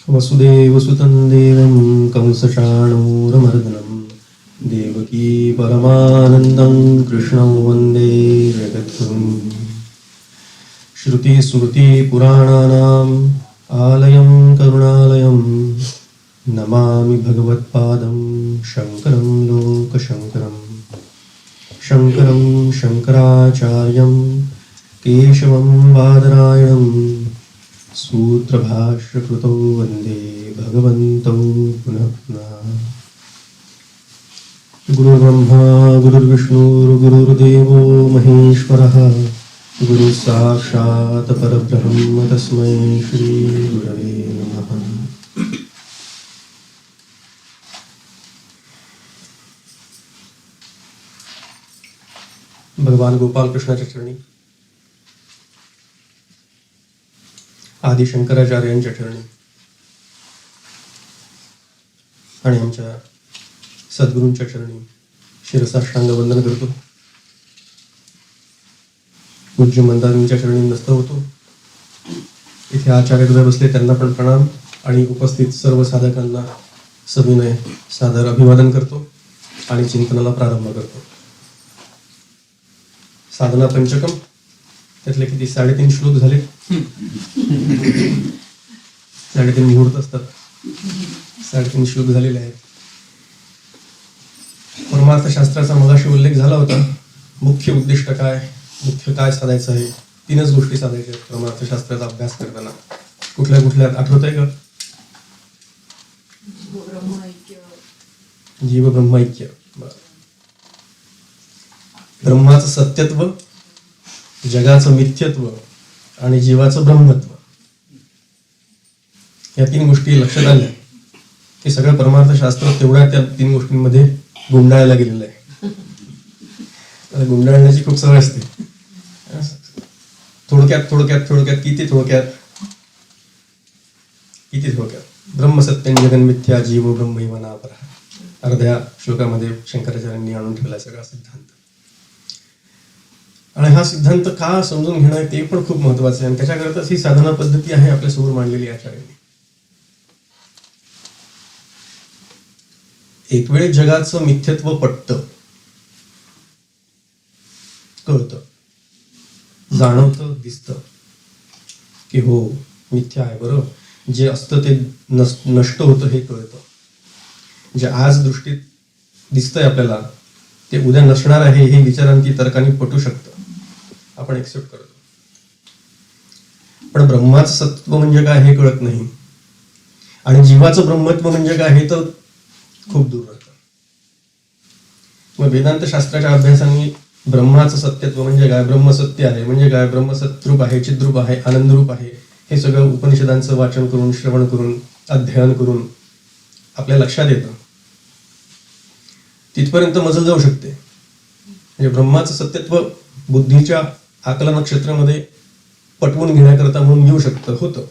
वसुदेवसुतं देवं कंसचाणूरमर्दनं देवकी परमानन्दं कृष्णं वन्दे जगद्गुरुं। श्रुतिस्मृतिपुराणानाम् आलयं करुणालयं नमामि भगवत्पादं शङ्करं लोकशङ्करं। शङ्करं शङ्कराचार्यं केशवं बादरायणं सूत्रभाष्यकृतौ वन्दे भगवन्तौ पुनः पुनः। गुरुर्ब्रह्मा गुरुर्विष्णुर्गुरुर्देवो महेश्वरः गुरुसाक्षात् परब्रह्म तस्मै श्री गुरवे नमः। भगवान गोपाल कृष्णाच्या चरणी, आदि शंकराचार्यांच्या चरणी आणि आमच्या सद्गुरूंच्या चरणी शिरसाष्टांग वंदन करतो. पूज्य मंदारींच्या चरणी नस्त होतो. इथे आचार्य बसले त्यांना पण प्रणाम आणि उपस्थित सर्व साधकांना सविनय सादर अभिवादन करतो आणि चिंतनाला प्रारंभ करतो. साधना पंचकम त्यातले किती 3.5 श्लोक झाले. 3.5 मुहूर्त असतात. 3.5 श्लोक झालेले आहेत. परमार्थशास्त्राचा मगाशी उल्लेख झाला होता. मुख्य उद्दिष्ट काय, मुख्य काय साधायचं आहे, 3च गोष्टी साधायच्या आहेत परमार्थशास्त्राचा अभ्यास करताना. कुठल्या कुठल्या आठवत आहे का? जीव ब्रह्म ऐक्य, ब्रह्माचं सत्यत्व, जगाचं मिथ्यत्व आणि जीवाचं ब्रह्मत्व. या 3 गोष्टी लक्षात आल्या की सगळं परमार्थशास्त्र तेवढ्या त्या 3 गोष्टींमध्ये गुंडाळायला गेलेलं आहे. गुंडाळण्याची खूप सवय असते. थोडक्यात थोडक्यात थोडक्यात किती थोडक्यात ब्रह्मसत्यं जगन मिथ्या जीव ब्रह्मैव नापरः. अर्ध्या श्लोकामध्ये शंकराचार्यांनी आणून ठेवला सगळा सिद्धांत. आणि हा सिद्धांत का समजून घेणं ते पण खूप महत्वाचं आहे. आणि त्याच्याकरताच ही साधना पद्धती आहे आपल्यासमोर मांडलेली आचार्यांनी. एक वेळ जगाचं मिथ्यत्व पटतं, कळतं, जाणवतं, दिसतं की हो मिथ्या आहे. बरं, जे असतं ते नष्ट होतं हे कळतं. जे आज दृष्टीत दिसतंय आपल्याला ते उद्या नसणार आहे हे विचारांती तर्काने पटू शकतं. आपण एक्सेप्ट करतो. पण ब्रह्माचं सत्व म्हणजे काय हे कळत नाही. आणि जीवाचं ब्रह्मत्व म्हणजे काय हे तर खूप दूर राहतं. मग वेदांत शास्त्राच्या अभ्यासाने ब्रह्माचं सत्यत्व म्हणजे काय, ब्रह्मसत्य आहे म्हणजे काय, ब्रह्मसत्रूप आहे, चिद्रूप आहे, आनंदरूप आहे, हे सगळं उपनिषदांचं वाचन करून, श्रवण करून, अध्ययन करून आपल्या लक्षात येतं. तिथपर्यंत मजल जाऊ शकते. म्हणजे ब्रह्माचं सत्यत्व बुद्धीच्या आकलन क्षेत्रामध्ये पटवून घेण्याकरता म्हणून येऊ शकतं, होतं.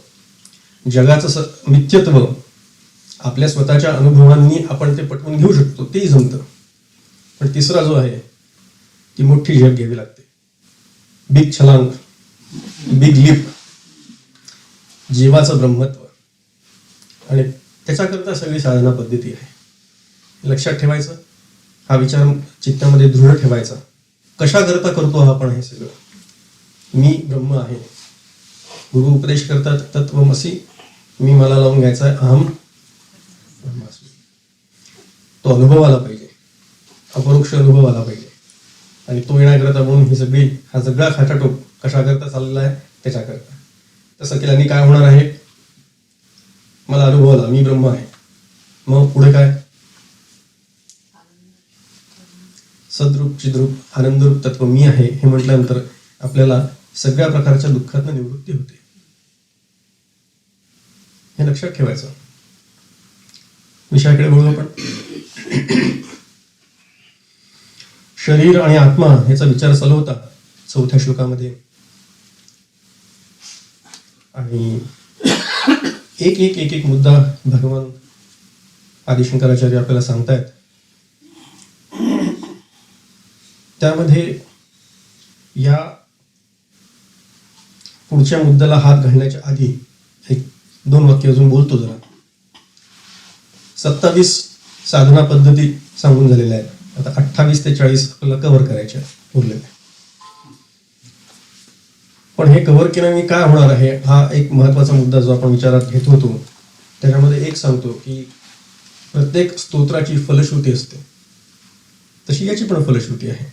जगाचं मिथ्यत्व आपल्या स्वतःच्या अनुभवांनी आपण ते पटवून घेऊ शकतो, तेही जमतं. पण तिसरा जो आहे ती मोठी झेप घ्यावी लागते. बिग छलांग, बिग लिप, जीवाचं ब्रह्मत्व. आणि त्याच्याकरता सगळी साधना पद्धती आहे. लक्षात ठेवायचं, हा विचार चित्तामध्ये दृढ ठेवायचा. कशा करता करतो आपण हे सगळं? मी ब्रह्म आहे. गुरु उपदेश करतात तत्वमसी, मी मला लावून घ्यायचा आहे अहम ब्रह्मास्मी. तो अनुभव आला पाहिजे, अपरोक्ष अनुभव आला पाहिजे. आणि तो येण्याकरता म्हणून हा सगळा खाटाटोप कशा करता चाललेला आहे त्याच्याकरता. तसं केल्याने काय होणार आहे? मला अनुभव आला, मी ब्रह्म आहे. मग पुढे काय? सद्रूप, चिद्रूप, आनंदरूप तत्व मी आहे हे म्हटल्यानंतर आपल्याला सगळ्या प्रकारच्या दुःखातून निवृत्ती होते. हे लक्षात ठेवायचं. विषयाकडे बोलू आपण. शरीर आणि आत्मा ह्याचा विचार चालू होता 4थ्या श्लोकामध्ये. आणि एक एक एक एक मुद्दा भगवान आदिशंकराचार्य आपल्याला सांगतायत. त्यामध्ये या पुढच्या मुद्द्याला हात घालण्याच्या आधी एक 2 वाक्य अजून बोलतो जरा. 27 साधना पद्धती सांगून झालेल्या आहेत. आता 28 ते 40 आपल्याला कव्हर करायच्या उरलेल्या. पण हे कव्हर केल्याने काय होणार आहे हा एक महत्वाचा मुद्दा जो आपण विचारात घेत होतो. त्याच्यामध्ये एक सांगतो की प्रत्येक स्तोत्राची फलश्रुती असते, तशी याची पण फलश्रुती आहे.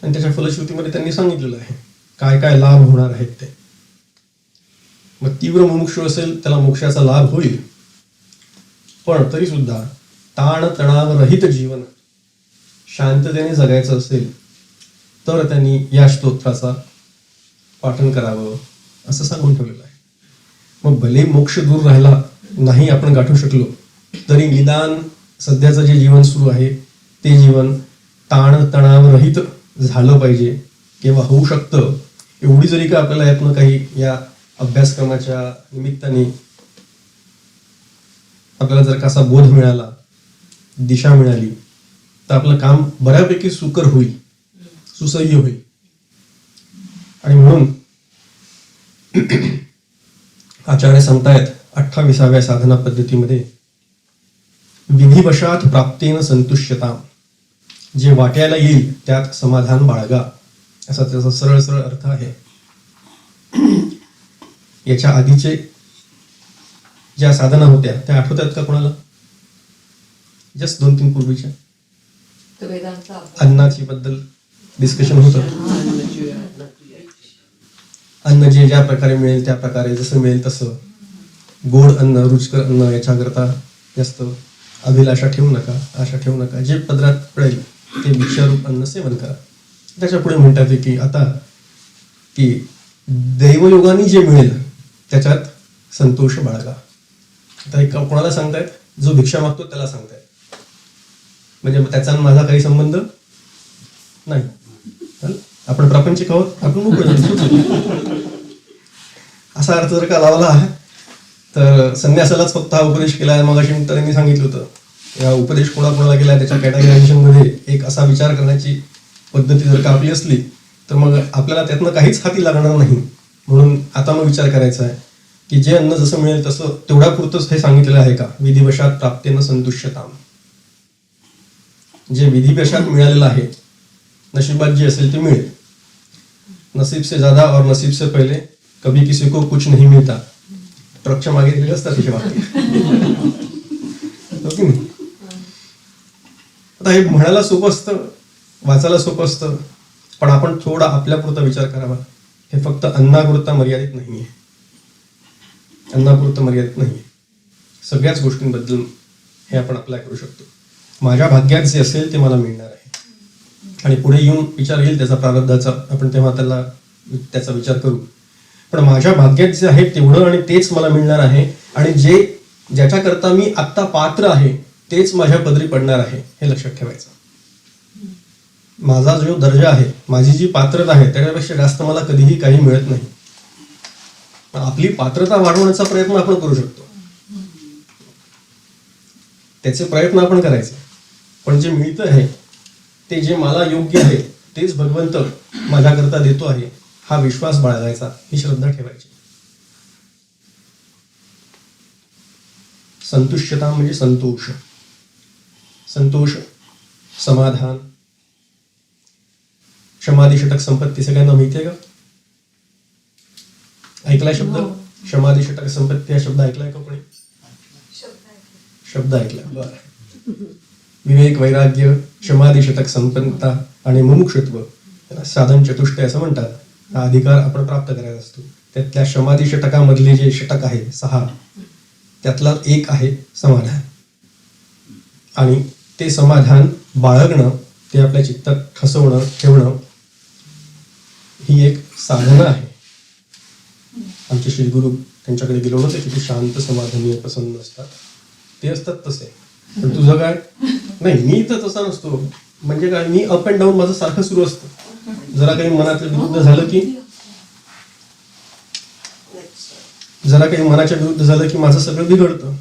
आणि त्याच्या फलश्रुतीमध्ये त्यांनी सांगितलेलं आहे काय काय लाभ होणार आहेत ते. मग तीव्र मुमुक्षू असेल त्याला मोक्षाचा लाभ होईल, पण तरी सुद्धा ताण तणाव रहित जीवन शांततेने जगायचं असेल तर त्यांनी या स्तोत्राचा पाठन करावं असं सांगून ठेवलेलं आहे. मग भले मोक्ष दूर राहिला नाही आपण गाठू शकलो तरी निदान सध्याचं जे जीवन सुरू आहे ते जीवन ताण तणाव रहित झालं पाहिजे किंवा होऊ शकतं. एवढी जरी का आपल्याला यातनं काही या अभ्यासक्रमाच्या निमित्ताने आपल्याला जर कसा बोध मिळाला, दिशा मिळाली, तर आपलं काम बऱ्यापैकी सुकर होईल, सुसह्य होईल. आणि म्हणून आचार्य सांगतायत 28व्या साधना पद्धतीमध्ये विधिवशात प्राप्तेन संतुष्यता, जे वाट्याला येईल त्यात समाधान बाळगा, असा त्याचा सरळ सरळ अर्थ आहे. याच्या आधीचे ज्या साधना होत्या त्या आठवतात का कोणाला? जस्ट 2-3 पूर्वीच्या अन्नाची बद्दल डिस्कशन होतं. अन्न जे ज्या प्रकारे मिळेल त्या प्रकारे, जसं मिळेल तसं, गोड अन्न, रुचकर अन्न याच्याकरता जास्त अभिलाषा ठेवू नका, आशा ठेवू नका. जे पदरात पडेल ते भिक्षारूप अन्न सेवन करा. त्याच्या पुढे म्हणतात की आता की दैवयोगाने जे मिळेल त्याच्यात संतोष बाळगा. आता एक कोणाला सांगतायत? जो भिक्षा मागतो त्याला सांगतायत. म्हणजे त्याचा माझा काही संबंध नाही. आपण प्रापंचिक आहोत, आपण मोकळे. असा अर्थ जर का लावला तर संन्यासालाच फक्त हा उपदेश केला. मग अशी मित्रांनी सांगितलं होतं या उपदेश कोणाकोणाला केला त्याच्या कॅटेगरायझेशन मध्ये एक असा विचार करण्याची पद्धती जर का आपली असली तर मग आपल्याला त्यातनं काहीच हाती लागणार नाही. म्हणून आता मग विचार करायचा आहे की जे अन्न जसं मिळेल तसं तेवढ्या पुरतंच हे सांगितलेलं आहे का? विधिवशात प्राप्तेन संतुष्यता, जे विधिवशात मिळालेलं आहे, नशिबात जे असेल ते मिळेल. नसीब से ज्यादा और नसीब से पहले कभी किसी को कुछ नहीं मिळता. ट्रकच्या मागे दिलेले असतात त्याचे वाक्य. आता हे म्हणायला सोपं असतं, वाचायला सोपं असतं, पण आपण थोडा आपल्यापुरता विचार करावा. हे फक्त अन्नापुरता मर्यादित नाहीये, अन्नापुरतं मर्यादित नाहीये. सगळ्याच गोष्टींबद्दल हे आपण अप्लाय करू शकतो. माझ्या भाग्यात जे असेल ते मला मिळणार आहे. आणि पुढे येऊन विचार येईल त्याचा प्रारब्धाचा, आपण तेव्हा त्याचा विचार करू. पण माझ्या भाग्यात जे आहे तेवढं आणि तेच मला मिळणार आहे. आणि जे ज्याच्याकरता मी आत्ता पात्र आहे तेच माझ्या पदरी पडणार आहे, हे लक्षात ठेवायचं. माझा जो दर्जा आहे, माझी जी पात्रता आहे त्याच्यापेक्षा जास्त मला कधीही काही मिळत नाही. आपली पात्रता वाढवण्याचा प्रयत्न आपण करू शकतो, त्याचे प्रयत्न आपण करायचे. पण जे मिळतं आहे ते जे मला योग्य आहे तेच भगवंत माझ्याकरता देतो आहे, हा विश्वास बाळगायचा, ही श्रद्धा ठेवायची. संतुष्टता म्हणजे संतोष, संतोष, समाधान. क्षमादी षटक संपत्ती सगळ्यांना माहिती आहे का? ऐकलाय शब्द? क्षमादी षटक संपत्ती हा शब्द ऐकलाय का कोणी? शब्द ऐकलाय, बरं. विवेक, वैराग्य, क्षमादी षटक संपन्नता आणि मुमुक्षुत्व, त्याला साधन चतुष्टय असं म्हणतात. हा अधिकार आपण प्राप्त करायचा असतो. त्यातल्या क्षमादी षटकामधले जे षटक आहे 6, त्यातला एक आहे समाधान. आणि ते समाधान बाळगणं, ते आपल्या चित्तात ठसवणं, ठेवणं, ही एक साधना आहे. आमचे श्री गुरु त्यांच्याकडे गेलो ना, ते किती शांत, समाधानी, प्रसन्न असतात. ते असतात तसे. पण तुझं काय? नाही, मी तर तसा नसतो. म्हणजे काय, मी अप अँड डाऊन माझं सारखं सुरू असतं. जरा काही मनाच्या विरुद्ध झालं की माझं सगळं बिघडतं.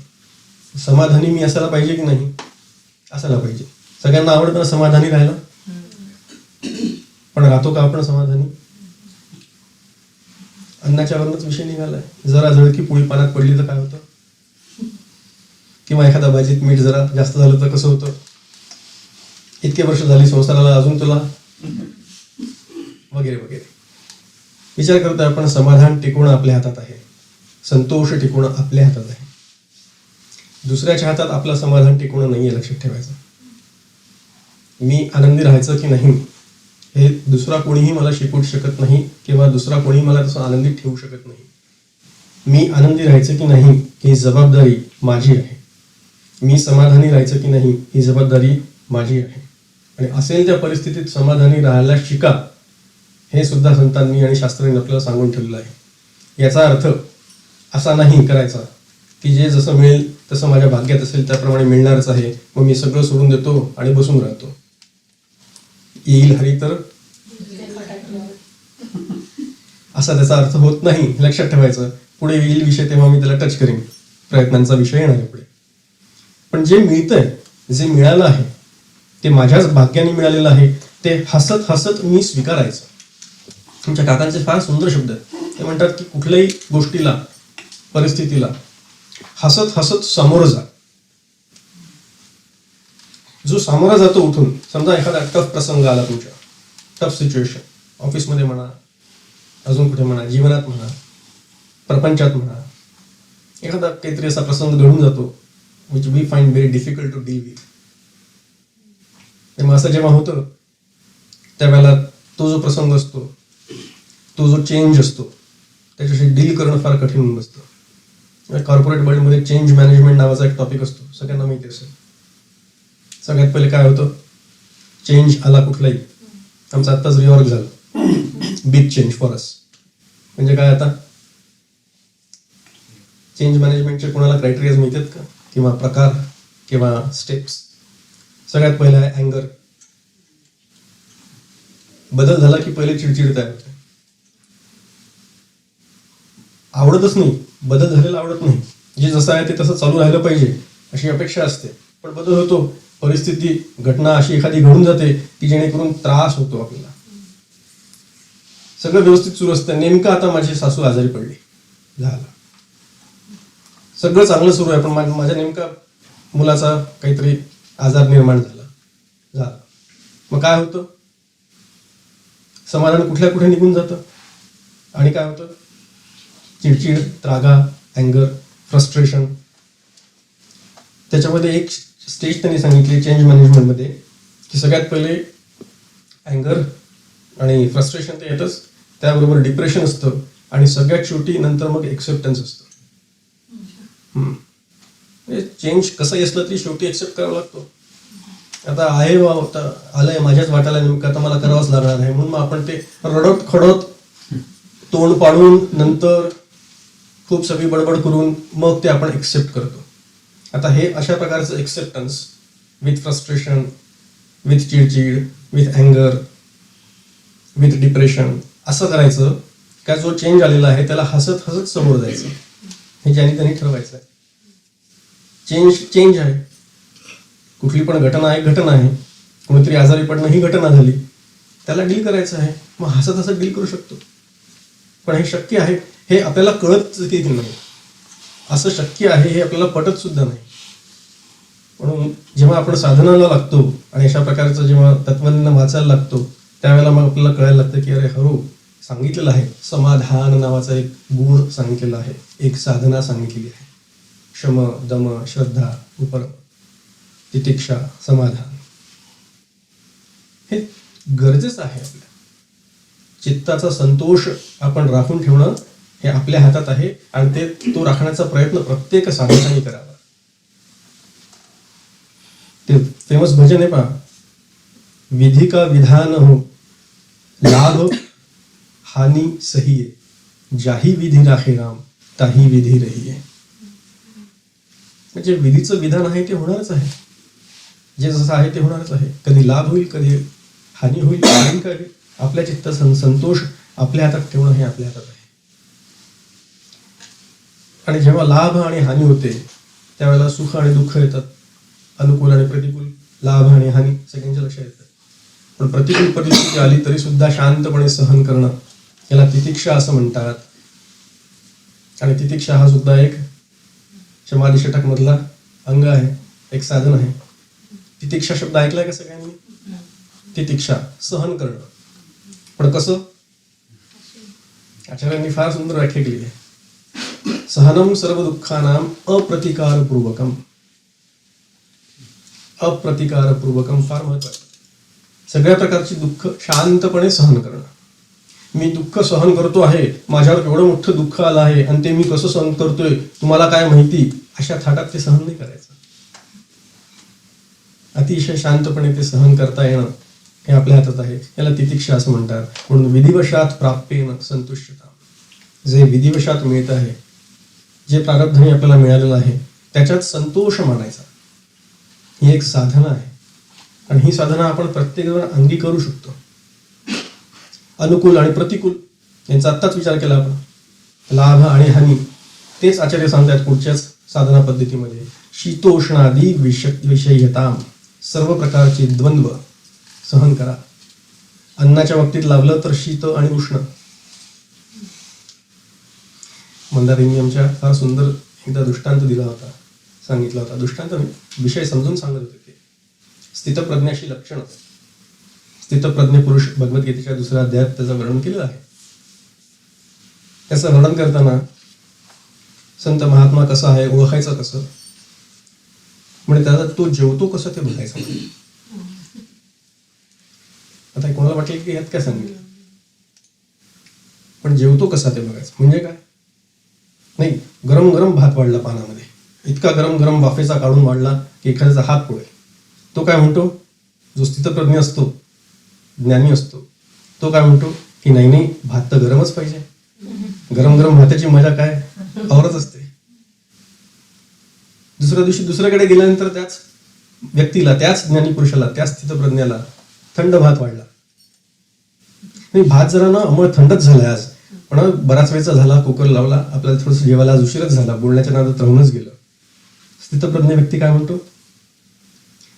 समाधानी मी असायला पाहिजे की नाही? असायला पाहिजे. सगळ्यांना आवडतं ना समाधानी राहायला, पण राहतो का आपण समाधानी? अन्नाच्या वरूनच विषय निघालाय. जरा जळकी पोळी पाण्यात पडली तर काय होतं, किंवा एखाद्या भाजीत मीठ जरा जास्त झालं तर कसं होतं. इतके वर्ष झाली संसाराला, अजून तुला, वगैरे वगैरे. विचार करतोय आपण, समाधान टिकवणं आपल्या हातात आहे, संतोष टिकवणं आपल्या हातात आहे. दुसऱ्याच्या हातात आपलं समाधान टिकवणं नाहीये, लक्षात ठेवायचं. मी आनंदी राहायचं की नाही हे दुसरा कोणीही मला शिकवू शकत नाही, किंवा दुसरा कोणीही मला तसं आनंदी ठेवू शकत नाही. मी आनंदी राहायचं की नाही ही जबाबदारी माझी आहे. मी समाधानी राहायचं की नाही ही जबाबदारी माझी आहे. आणि असेल त्या परिस्थितीत समाधानी राहायला शिका, हे सुद्धा संतांनी आणि शास्त्रांनी आपल्याला सांगून ठेवलेलं आहे. याचा अर्थ असा नाही करायचा की जे जसं मिळेल तसं माझ्या भाग्यात असेल त्याप्रमाणे मिळणारच आहे, मग मी सगळं सोडून देतो आणि बसून राहतो. येईल हरी तर असा त्याचा अर्थ होत नाही, लक्षात ठेवायचं. पुढे येईल विषय तेव्हा मी त्याला टच करीन, प्रयत्नांचा विषय येणार आहे पुढे. पण जे मिळतंय, जे मिळालं आहे ते माझ्याच भाग्याने मिळालेलं आहे, ते हसत हसत मी स्वीकारायचं. तुमच्या काकांचे फार सुंदर शब्द आहेत. ते म्हणतात की कुठल्याही गोष्टीला, परिस्थितीला हसत हसत सामोरं जा. जो सामोरा जातो उठून, समजा एखादा टफ प्रसंग आला तुमच्या, टफ सिच्युएशन, ऑफिसमध्ये म्हणा, अजून कुठे म्हणा, जीवनात म्हणा, प्रपंचात म्हणा, एखादा काहीतरी असा प्रसंग घडून जातो which we find very difficult to deal with. तेव्हा असं जेव्हा होतं त्यावेळेला तो जो प्रसंग असतो, तो जो चेंज असतो, त्याच्याशी डील करणं फार कठीण होऊन बसतं. कॉर्पोरेट वर्ल्डमध्ये चेंज मॅनेजमेंट नावाचा एक टॉपिक असतो, सगळ्यांना माहिती असेल. सगळ्यात पहिले काय होतं, चेंज आला कुठलाही. आमचं आत्ताच रिऑर्ग झालं, बिग चेंज फॉर अस. म्हणजे काय, आता चेंज मॅनेजमेंटचे कोणाला क्रायटेरियाज मिळतात का, किंवा प्रकार किंवा स्टेप्स? सगळ्यात पहिला आहे अँगर. बदल झाला की पहिले चिडचिड तयार होते. आवडतच नाही, बदल झालेला आवडत नाही. जे जसं आहे ते तसं चालू राहिलं पाहिजे अशी अपेक्षा असते. पण बदल होतो, परिस्थिती, घटना अशी एखादी घडून जाते की जेणेकरून त्रास होतो आपल्याला. सगळं व्यवस्थित सुरू असतं, नेमकं आता माझी सासू आजारी पडली, झालं. सगळं चांगलं सुरू आहे, पण माझ्या नेमका मुलाचा काहीतरी आजार निर्माण झाला. मग काय होतं, समाधान कुठल्या कुठे निघून जातं. आणि काय होतं, चिडचिड, त्रागा, अँगर, फ्रस्ट्रेशन. त्याच्यामध्ये एक स्टेज त्यांनी सांगितली चेंज मॅनेजमेंटमध्ये की सगळ्यात पहिले अँगर आणि फ्रस्ट्रेशन तर येतच, त्याबरोबर डिप्रेशन असतं, आणि सगळ्यात शेवटी नंतर मग एक्सेप्टन्स असतं. चेंज कसंही असलं तरी शेवटी एक्सेप्ट करावा लागतो. आता आहे आलंय माझ्याच वाट्याला, नेमकं आता मला करावंच लागणार आहे, म्हणून मग आपण ते रडत खडत तोंड पाडून नंतर खूप सगळी बडबड करून मग ते आपण एक्सेप्ट करतो. आता हे अशा प्रकारचं एक्सेप्टन्स विथ फ्रस्ट्रेशन, विथ चिडचिड, विथ अँगर, विथ डिप्रेशन असं करायचं का जो चेंज आलेला आहे त्याला हसत हसत समोर जायचं. हे ज्यांनी त्यांनी ठरवायचं आहे. चेंज आहे, कुठली पण घटना आहे, घटना आहे. कोणीतरी आजारी पडणं ही घटना झाली, त्याला डील करायचं आहे, मग हसत हसत डील करू शकतो. पण हे शक्य आहे हे आपल्याला कळत की नाही, असं शक्य आहे हे आपल्याला पटत सुद्धा नाही. म्हणून जेव्हा आपण साधनाला लागतो आणि अशा प्रकारचं जेव्हा तत्वज्ञान वाचायला लागतो त्यावेळेला मग आपल्याला कळायला लागतं की अरे हरो, सांगितलेलं आहे समाधान नावाचा एक गुण सांगितलेला आहे, एक साधना सांगितलेली आहे. शम, दम, श्रद्धा, उपरम, तितिक्षा, समाधान. हे गरजेचं आहे. आपल्या चित्ताचा संतोष आपण राखून ठेवणं हे आपल्या हातात आहे, आणि तो राखण्याचा प्रयत्न प्रत्येक साधकाने करावा. ते फेमस भजन आहे पहा, विधी का विधान हो, लाभ हानी सहिये, जाही विधी राखे राम, ताही विधी रहिये. म्हणजे विधीचं विधान आहे ते होणारच आहे, जे जसं आहे ते होणारच आहे. कधी लाभ होईल, कधी हानी होईल, आणि कधी आपल्या चित्ताचा संतोष आपल्या हातात ठेवणं हे आपल्या हातात आहे. आणि जेव्हा लाभ आणि हानी होते त्यावेळेला सुख आणि दुःख येतात, अनुकूल आणि प्रतिकूल, लाभ आणि हानी सगळ्यांच्या लक्षात येतात. पण प्रतिकूल परिस्थिती आली तरी सुद्धा शांतपणे सहन करणं, याला तितिक्षा असं म्हणतात. आणि तितिक्षा हा सुद्धा एक समाधिषटक मधला अंग आहे, एक साधन आहे. तितिक्षा शब्द ऐकलाय का सगळ्यांनी? तितिक्षा सहन करणं. पण कसं? आचार्यांनी फार सुंदर व्याख्या केली आहे. सहनम सर्व दुःखानाम अप्रतिकारपूर्वकम. अप्रतिकारपूर्वकम फार महत्वाचं. सगळ्या प्रकारची दुःख शांतपणे सहन करणं. मी दुःख सहन करतो आहे, माझ्यावर एवढं मोठं दुःख आलं आहे आणि ते मी कसं सहन करतोय तुम्हाला काय माहिती, अशा थाटात ते सहन नाही करायचं. अतिशय शांतपणे ते सहन करता येणं हे आपल्या हातात आहे. याला तितिक्षा असं म्हणतात. म्हणून विधिवशात प्राप्तेन संतुष्टता. जे विधिवशात मिळत आहे, जे प्रारब्धाने आपल्याला मिळालेलं आहे त्याच्यात संतोष मानायचा, ही एक साधना आहे. आणि ही साधना आपण प्रत्येकजण अंगी करू शकतो. अनुकूल आणि प्रतिकूल यांचा आत्ताच विचार केला आपण. लाभ आणि हानी तेच आचार्य सांगतात पुढच्याच साधना पद्धतीमध्ये. शीतोष्णादी विषयताम. सर्व प्रकारचे द्वंद्व सहन करा. अन्नाच्या बाबतीत लावलं तर शीत आणि उष्ण. मंदारींनी आमच्या फार सुंदर एकदा दृष्टांत दिला होता, सांगितला होता. दृष्टांत विषय समजून सांगत होते ते. स्थितप्रज्ञाशी लक्षण. स्थितप्रज्ञ पुरुष भगवद्गीतेच्या 2ऱ्या अध्यायात त्याचं वर्णन केलं आहे. त्याचं वर्णन करताना संत महात्मा कसा आहे ओळखायचं कसं, म्हणजे त्याला तो जेवतो कसं ते बघायचं. आता कोणाला वाटेल की यात काय सांगितलं, पण जेवतो कसा ते बघायचं म्हणजे काय नाही. गरम गरम भात वाढला पानामध्ये, इतका गरम गरम वाफेचा काढून वाढला की एखाद्याचा हात पोळेल. तो काय म्हणतो, जो स्थितप्रज्ञ असतो, ज्ञानी असतो, तो काय म्हणतो की नाही नाही भात तर गरमच पाहिजे. गरम गरम भाताची मजा काय औरच असते. दुसऱ्या दिवशी दुसऱ्याकडे गेल्यानंतर त्याच व्यक्तीला, त्याच ज्ञानी पुरुषाला, त्याच स्थितप्रज्ञाला थंड भात वाढला. नाही भात जरा ना अमळ थंडच झालाय आज, पण बराच वेळचा झाला, कुकर लावला, आपल्याला थोडंसं जेवायला आज उशीरच झाला, बोलण्याच्या नादात राहूनच गेलं. स्थितप्रज्ञ व्यक्ती काय म्हणतो,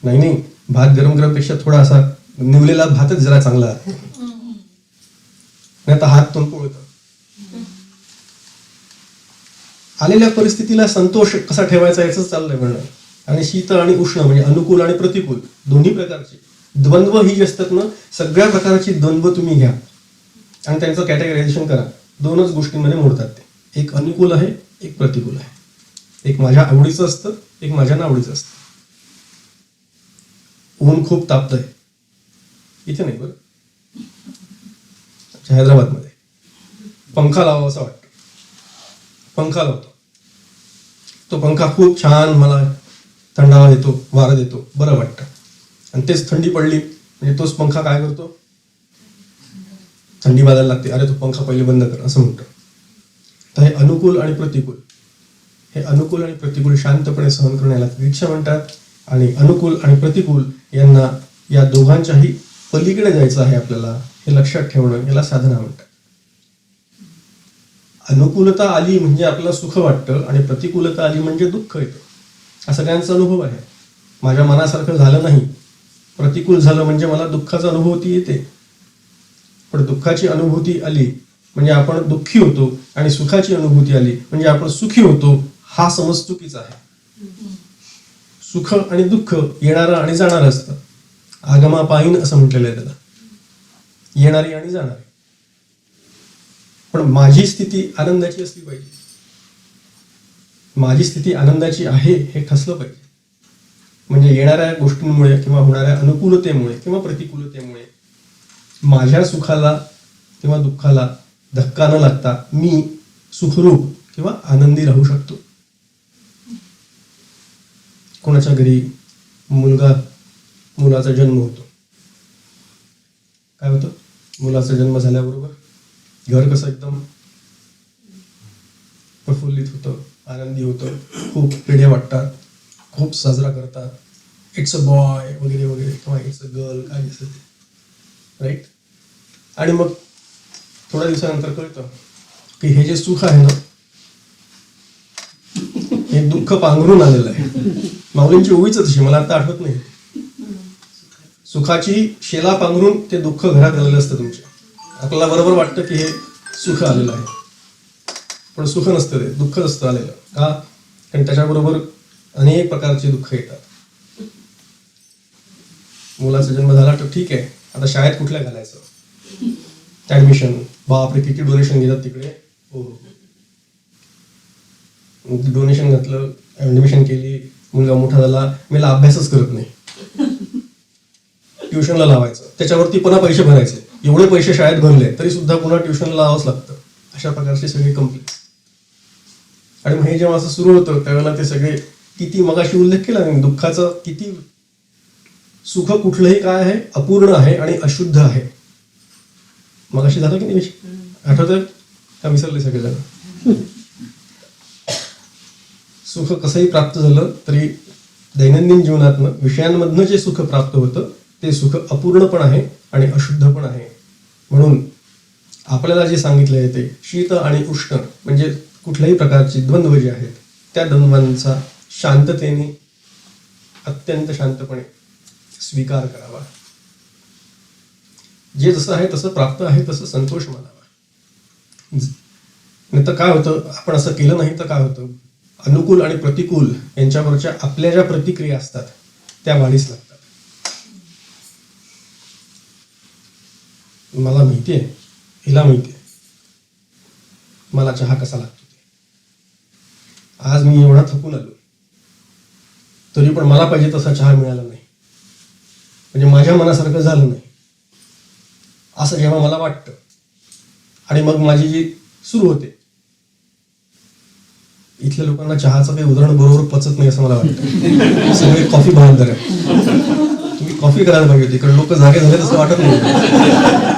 नाही नाही भात गरम गरम पेक्षा थोडा असा निवलेला भातच जरा चांगला, नाही तर हात तोंड. आलेल्या परिस्थितीला संतोष कसा ठेवायचा याच चाललंय म्हणणं. आणि शीत आणि उष्ण म्हणजे अनुकूल आणि प्रतिकूल दोन्ही प्रकारचे द्वंद्व ही जी असतात ना, सगळ्या प्रकारची द्वंद्व तुम्ही घ्या आणि त्यांचं कॅटेगरायझेशन करा. 2च गोष्टींमध्ये मोडतात ते. एक अनुकूल आहे, एक प्रतिकूल आहे. एक माझ्या आवडीचं असतं, एक माझ्या नावडीचं असतं. ऊन खूप तापतंय, इथे नाही बरं, हैदराबादमध्ये पंखा लावावा असं वाटतं, पंखा लावतो. तो पंखा खूप छान मला थंडावा देतो, वारा देतो, बरं वाटतं. आणि तेच थंडी पडली म्हणजे तोच पंखा काय करतो, थंडी वाजायला लागते, अरे तो पंखा पहिले बंद कर असं म्हणतो. तर हे अनुकूल आणि प्रतिकूल, हे अनुकूल आणि प्रतिकूल शांतपणे सहन करण्याला तितिक्षा म्हणतात. आणि अनुकूल आणि प्रतिकूल यांना, या दोघांच्याही पलीकडे जायचं आहे आपल्याला, हे लक्षात ठेवणं, याला साधना म्हणतात. अनुकूलता आली म्हणजे आपल्याला सुख वाटतं आणि प्रतिकूलता आली म्हणजे दुःख येतं. हा सगळ्यांचा अनुभव आहे. माझ्या मनासारखं झालं नाही, प्रतिकूल झालं म्हणजे मला दुःखाचा अनुभूती येते. पण दुःखाची अनुभूती आली म्हणजे आपण दुःखी होतो आणि सुखाची अनुभूती आली म्हणजे आपण सुखी होतो, हा समज चुकीचा आहे. सुख आणि दुःख येणारं आणि जाणारं असतं. आगमापायीन असं म्हटलेलं आहे त्याला, येणारी आणि जाणारी. पण माझी स्थिती आनंदाची असली पाहिजे. माझी स्थिती आनंदाची आहे हे ठसलं पाहिजे. म्हणजे येणाऱ्या गोष्टींमुळे किंवा होणाऱ्या अनुकूलतेमुळे किंवा प्रतिकूलतेमुळे माझ्या सुखाला किंवा दुःखाला धक्का न लागता मी सुखरूप किंवा आनंदी राहू शकतो. कोणाच्या घरी मुलाचा जन्म होतो, काय होतं, मुलाचा जन्म झाल्याबरोबर घर कसं एकदम प्रफुल्लित होतं, आनंदी होतं, खूप पेढे वाटतात, खूप साजरा करतात, इट्स अ बॉय वगैरे वगैरे किंवा इट्स अ गर्ल, काय दिसत ते, राईट. आणि मग थोड्या दिवसानंतर कळतं की हे जे सुख आहे ना, हे दुःख पांघरून आलेलं आहे. माऊलींची ओळीच तशी, मला आता आठवत नाही. सुखाची शेला पांघरून ते दुःख घरात आलेलं असतं तुमच्या. आपल्याला बरोबर वाटतं की हे सुख आलेलं आहे, पण सुख नसतं, ते दुःखच असतं आलेलं. का? कारण त्याच्याबरोबर अनेक प्रकारचे दुःख येतात. मुलाचा जन्म झाला तर ठीक आहे, आता शाळेत कुठल्या घालायचं, ऍडमिशन, बापरे किती डोनेशन घेतात तिकडे. हो, डोनेशन घातलं, ऍडमिशन केली, मुलगा मोठा झाला, मला अभ्यासच करत नाही, ट्युशनला लावायचं, त्याच्यावरती पुन्हा पैसे भरायचे, एवढे पैसे शाळेत भरले तरी सुद्धा पुन्हा ट्युशनला लावावंच लागतं. अशा प्रकारचे सगळे कंप्लेंट. आणि मग हे जेव्हा असं सुरू होतं त्यावेळेला ते सगळे किती, मगाशी उल्लेख केला मी दुःखाचं, किती सुख कुठलंही काय आहे, अपूर्ण आहे आणि अशुद्ध आहे. मगाशी झालं की नाही विषय, आठवतंय का विसरले सगळेजण? सुख कसंही प्राप्त झालं तरी दैनंदिन जीवनातनं विषयांमधनं जे सुख प्राप्त होतं ते सुख अपूर्ण पण आहे आणि अशुद्ध पण आहे. म्हणून आपल्याला जे सांगितलंय ते शीत आणि उष्ण म्हणजे कुठल्याही प्रकारचे द्वंद्व जे आहेत त्या द्वंद्वांचा शांततेने, अत्यंत शांतपणे स्वीकार करावा. जे जसं आहे तसं प्राप्त आहे तसं संतोष मानावा. नाही तर काय होतं, आपण असं केलं नाही तर काय होतं, अनुकूल आणि प्रतिकूल यांच्यावरच्या आपल्या ज्या प्रतिक्रिया असतात त्या वाढीस लागतात. मला माहितीये, हिला माहितीये मला चहा कसा लागतो ते. आज मी एवढा थकून आलो तरी पण मला पाहिजे तसा चहा मिळाला नाही, म्हणजे माझ्या मनासारखं झालं नाही असं जेव्हा मला वाटतं आणि मग माझी जी सुरू होते. इथल्या लोकांना चहाचं काही उदाहरण बरोबर पचत नाही असं मला वाटतं. सगळे कॉफी बहादर आहे, तुम्ही कॉफी करायला पाहिजे होती, कारण लोक जागे झाले तसं वाटत नाही.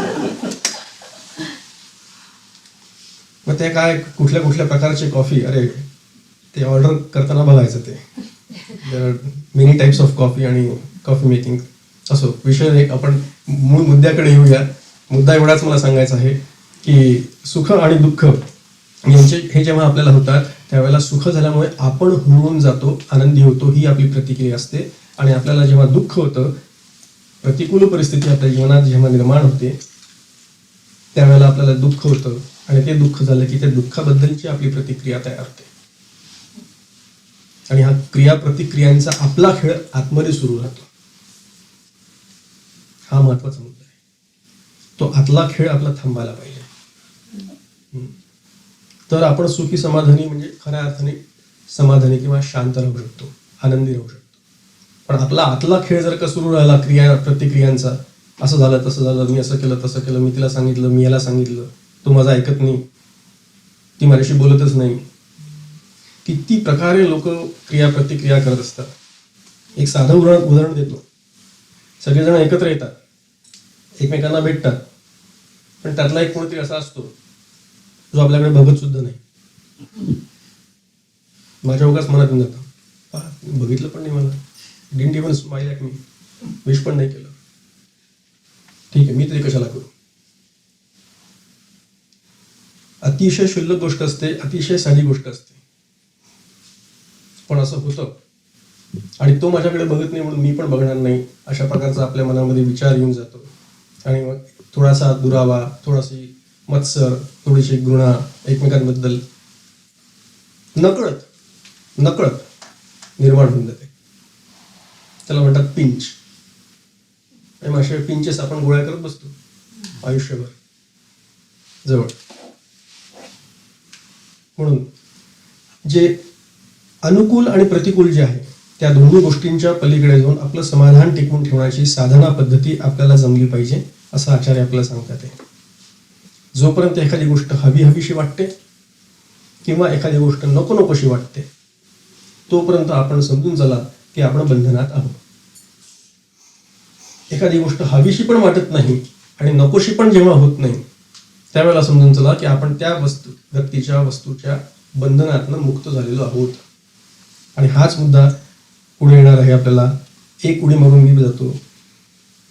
मग ते काय कुठल्या कुठल्या प्रकारचे कॉफी, अरे ते ऑर्डर करताना बघायचं ते मेनी टाइप्स ऑफ कॉफी आणि कॉफी मेकिंग. असो, विषय एक, आपण मूळ मुद्द्याकडे येऊया. मुद्दा एवढाच मला सांगायचा आहे की सुख आणि दुःख यांचे हे जेव्हा आपल्याला होतात त्यावेळेला सुख झाल्यामुळे आपण हुळून जातो, आनंदी होतो, ही आपली प्रतिक्रिया असते. आणि आपल्याला जेव्हा दुःख होतं, प्रतिकूल परिस्थिती आपल्या जीवनात जेव्हा निर्माण होते त्यावेळेला आपल्याला दुःख होतं आणि ते दुःख झालं की त्या दुःखाबद्दलची आपली प्रतिक्रिया तयार होते. आणि हा क्रिया प्रतिक्रियांचा आपला खेळ आतमध्ये सुरू राहतो. हा महत्वाचा मुद्दा आहे. तो आतला खेळ आपला थांबायला पाहिजे. तर आपण सुखी समाधानी म्हणजे खऱ्या अर्थाने समाधानी किंवा शांत राहू शकतो, आनंदी राहू शकतो. पण आपला आतला खेळ जर का सुरू राहिला क्रिया प्रतिक्रियांचा, असं झालं तसं झालं, मी असं केलं तसं केलं, मी तिला सांगितलं, मी याला सांगितलं, तो माझा ऐकत नाही, ती माझ्याशी बोलतच नाही, किती प्रकारे लोक क्रिया प्रतिक्रिया करत असतात. एक साधं उदाहरण देतो. सगळेजण एकत्र येतात, एकमेकांना भेटतात, पण त्यातला एक कोणतरी असा असतो जो आपल्याकडे बघत सुद्धा नाही. माझ्या उगाच मनात येऊन जातं, बघितलं पण नाही मला, didn't even smile at me, wish पण नाही केलं, ठीक आहे मी तरी कशाला करू. अतिशय क्षुल्लक गोष्ट असते, अतिशय साधी गोष्ट असते, पण असं होतं. आणि तो माझ्याकडे बघत नाही म्हणून मी पण बघणार नाही, अशा प्रकारचा आपल्या मनामध्ये विचार येऊन जातो. आणि मग थोडासा दुरावा, थोडाशी मत्सर, थोडीशी घृणा एकमेकांबद्दल नकळत निर्माण होऊन जाते. त्याला म्हणतात पिंच. आणि अशा पिंचेस आपण गोळ्या करत बसतो आयुष्यभर जवळ. म्हणून जे अनुकूल आणि प्रतिकूल जे आहे त्या दोन्ही गोष्टींच्या पलीकडे जाऊन आपलं समाधान टिकवून ठेवण्याची साधना पद्धती आपल्याला जमली पाहिजे, असं आचार्य आपल्याला सांगतात. जोपर्यंत एखादी गोष्ट हवीशी वाटते किंवा एखादी गोष्ट नकोशी वाटते तोपर्यंत आपण समजून चला की आपण बंधनात आहोत. एखादी गोष्ट हवीशी पण वाटत नाही आणि नकोशी पण जेव्हा होत नाही त्यावेळेला समजून चला की आपण त्या व्यक्तीच्या वस्तूच्या बंधनातनं मुक्त झालेलो आहोत. आणि हाच मुद्दा पुढे येणार आहे आपल्याला. एक उडी मारून मी जातो.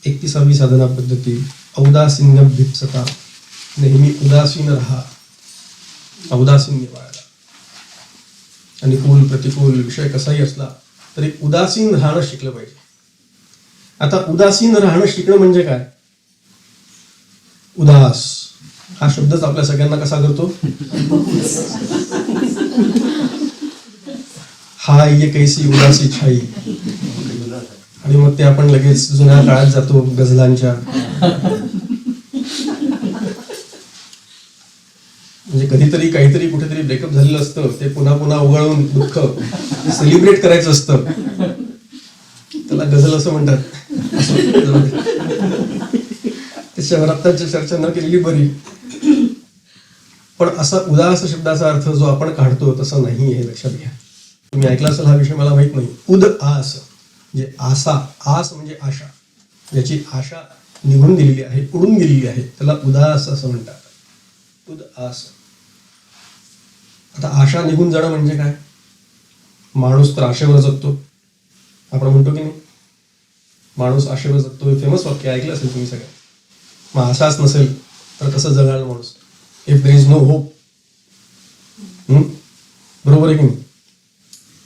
31वी साधना पद्धती, औदासीन्य भिप्सता, नेहमी उदासीन राहा, औदासीन्य बाळगा. अनुकूल प्रतिकूल विषय कसाही असला तरी उदासीन राहणं शिकलं पाहिजे. आता उदासीन राहणं शिकणं म्हणजे काय? उदास, हा शब्दच आपल्या सगळ्यांना कसा करतो? हा ये कैसी उदासी छाई. आणि मग ते आपण लगेच जुन्या काळात जातो गझलांच्या. म्हणजे कधीतरी काहीतरी कुठेतरी ब्रेकअप झालेलं असतं, ते पुन्हा पुन्हा उघडून दुःख सेलिब्रेट करायचं असतं, त्याला गझल असं म्हणतात. त्याच्यावर आत्ताची चर्चा न केलेली बरी. पण असा उदास शब्दाचा अर्थ जो आपण काढतो तसा नाही हे लक्षात घ्या. तुम्ही ऐकला असेल हा विषय, मला माहित नाही. उद आस म्हणजे आसा, आस म्हणजे आशा, ज्याची आशा निघून गेलेली आहे, उडून गेलेली आहे, त्याला उदास असं म्हणतात. उद आस. आता आशा निघून जाणं म्हणजे काय? माणूस तर आशेवर जगतो, आपण म्हणतो की नाही, माणूस आशेवर जगतो. हे फेमस वाक्य ऐकलं असेल तुम्ही सगळ्या. मग आशाच नसेल तर कसं जगाल माणूस? If there is no hope. बरोबर आहे की नाही?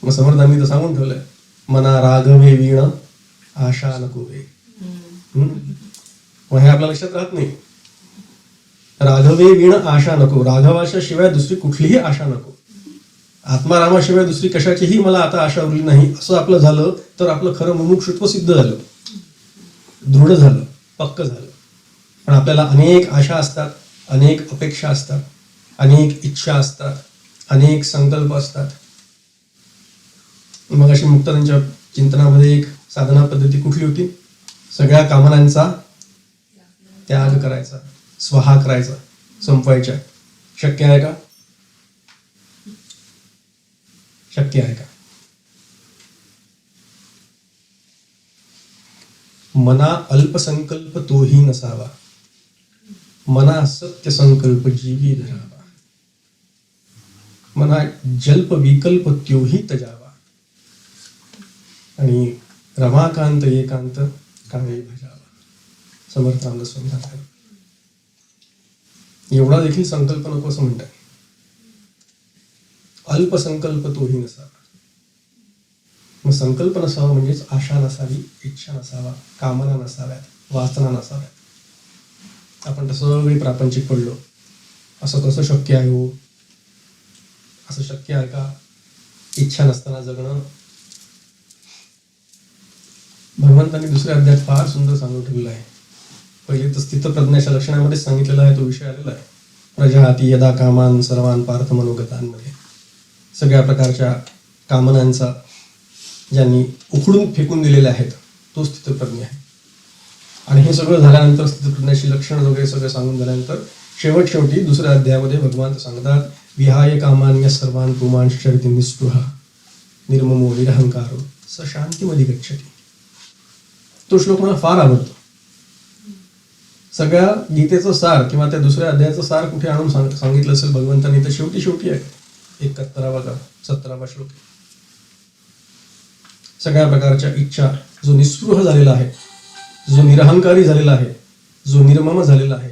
मग समर्थांनी तर सांगून ठेवलंय, मना राघवे वीण आशा नको वे. मग हे आपल्या लक्षात राहत नाही. राघवे वीण आशा नको, राघवाच्या शिवाय दुसरी कुठलीही आशा नको. आत्मारामाशिवाय दुसरी कशाचीही मला आता आशा उरली नाही, असं आपलं झालं तर आपलं खरं मुमुक्षुत्व सिद्ध झालं, दृढ झालं, पक्क झालं. पण आपल्याला अनेक आशा असतात, अनेक अपेक्षा असतात, अनेक इच्छा असतात, अनेक संकल्प असतात. मग अशी मुक्तांच्या चिंतनामध्ये एक साधना पद्धती कुठली होती? सगळ्या कामनांचा त्याग करायचा, स्वहा करायचा, संपवायच्या. शक्य आहे का? शक्य आहे का? मना अल्पसंकल्प तोही नसावा, मना सत्य संकल्प जीवी धरावा, मना जल्प विकल्प त्योही तजावा, आणि रमाकांत एकांत काळे भजावा. समर्थ रामदास स्वामी सांगतात. एवढा देखील संकल्प नको असं म्हणतात. अल्पसंकल्प तोही नसावा. मग संकल्प नसावा म्हणजेच आशा नसावी, इच्छा नसावा, कामना नसाव्यात, वासना नसाव्यात. आपण तर सगळे प्रापंचिक पडलो. असं कसं शक्य आहे हो? असं शक्य आहे का इच्छा नसताना जगणं? भगवंतांनी दुसऱ्या अध्यायात फार सुंदर सांगून ठेवलेलं आहे. पहिले तर स्थितप्रज्ञाच्या लक्षणामध्ये सांगितलेला आहे, तो विषय आलेला आहे. प्रजाती यदा कामान सर्वान पार्थ मनोगतांमध्ये. सगळ्या प्रकारच्या कामनांचा ज्यांनी उखडून फेकून दिलेल्या आहेत, तो स्थितप्रज्ञ आहे. आणि हे सगळं झाल्यानंतर, स्थितप्रज्ञाची लक्षणं वगैरे सगळं सांगून झाल्यानंतर शेवटी दुसऱ्या अध्यायामध्ये भगवान सांगतात, विहाय कामान्य सर्वान पुमान शरती निस्पृहा निर्ममो निरहंकारो स शांतीमध्ये गच्छति. तो श्लोक मला फार आवडतो. सगळ्या गीतेचं सार किंवा त्या दुसऱ्या अध्यायाचं सार कुठे आणून सांगितलं असेल भगवंतांनी तर शेवटी आहे. 71वा का 70वा श्लोक. सगळ्या प्रकारच्या इच्छा जो निस्पृह झालेला आहे, जो निरहंकारी झालेला आहे, जो निर्मम झालेला आहे,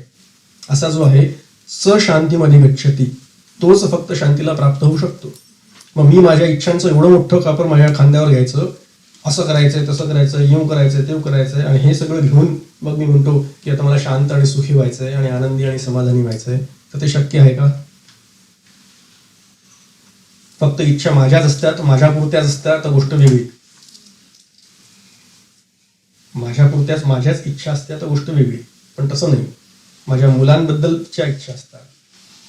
असा जो आहे स शांतीमध्ये गच्छति, तोच फक्त शांतीला प्राप्त होऊ शकतो. मग मी माझ्या इच्छांचं एवढं मोठं कापर माझ्या खांद्यावर घ्यायचं, असं करायचंय, तसं करायचं, येऊ करायचंय, तेव करायचंय, आणि हे सगळं घेऊन मग मी म्हणतो की आता मला शांत आणि सुखी व्हायचंय आणि आनंदी आणि समाधानी व्हायचंय, तर ते शक्य आहे का? फक्त इच्छा माझ्याच असतात, माझ्या पुरत्याच असतात तर गोष्ट वेगळी. माझ्या पुरत्याच माझ्याच इच्छा असतात तर गोष्ट वेगळी. पण तसं नाही. माझ्या मुलांबद्दलच्या इच्छा असतात,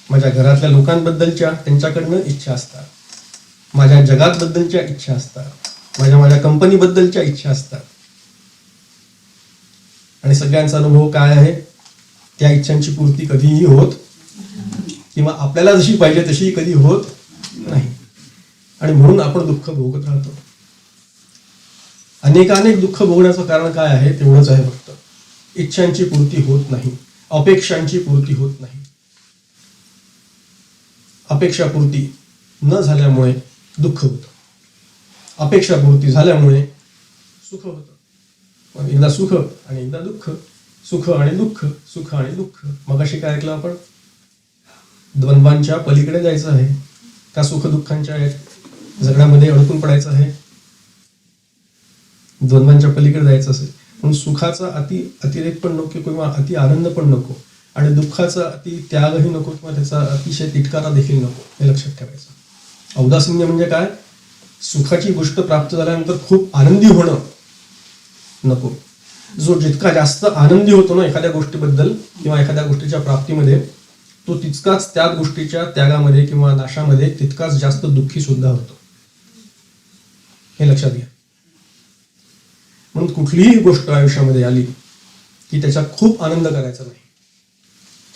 माझ्या घरातल्या लोकांबद्दलच्या त्यांच्याकडनं इच्छा असतात, माझ्या जगातबद्दलच्या इच्छा असतात, माझ्या कंपनीबद्दलच्या इच्छा असतात. आणि सगळ्यांचा अनुभव काय आहे? त्या इच्छांची पूर्ती कधीही होत, किंवा आपल्याला जशी पाहिजे तशी कधी होत नाही. आणि म्हणून आपण दुःख भोगत राहतो. अनेकानेक दुःख भोगण्याचं कारण काय आहे? तेवढंच आहे फक्त, इच्छांची पूर्ती होत नाही, अपेक्षांची पूर्ती होत नाही. अपेक्षा पूर्ती न झाल्यामुळे दुःख होतं, अपेक्षा पूर्ती झाल्यामुळे सुख होतं. एकदा सुख आणि एकदा दुःख, सुख आणि दुःख, सुख आणि दुःख. मग अशी काय ऐकलं आपण? द्वंद्वांच्या पलीकडे जायचं आहे का सुख दुःखांच्या जगण्यामध्ये अडकून पडायचं आहे? द्वंद्वांच्या पलीकडे जायचं असेल. पण सुखाचा अतिरेक पण नको किंवा अति आनंद पण नको, आणि दुःखाचा अति त्यागही नको किंवा त्याचा अतिशय तिटकारा देखील नको, हे लक्षात ठेवायचं. औदासिन्य म्हणजे काय? सुखाची गोष्ट प्राप्त झाल्यानंतर खूप आनंदी होणं नको. जो जितका जास्त आनंदी होतो ना एखाद्या गोष्टीबद्दल किंवा एखाद्या गोष्टीच्या प्राप्तीमध्ये, तो तितकाच त्या गोष्टीच्या त्यागामध्ये किंवा नाशामध्ये तितकाच जास्त दुःखी सुद्धा होतो, हे लक्षात घ्या. म्हणून कुठलीही गोष्ट आयुष्यामध्ये आली की त्याचा खूप आनंद करायचा नाही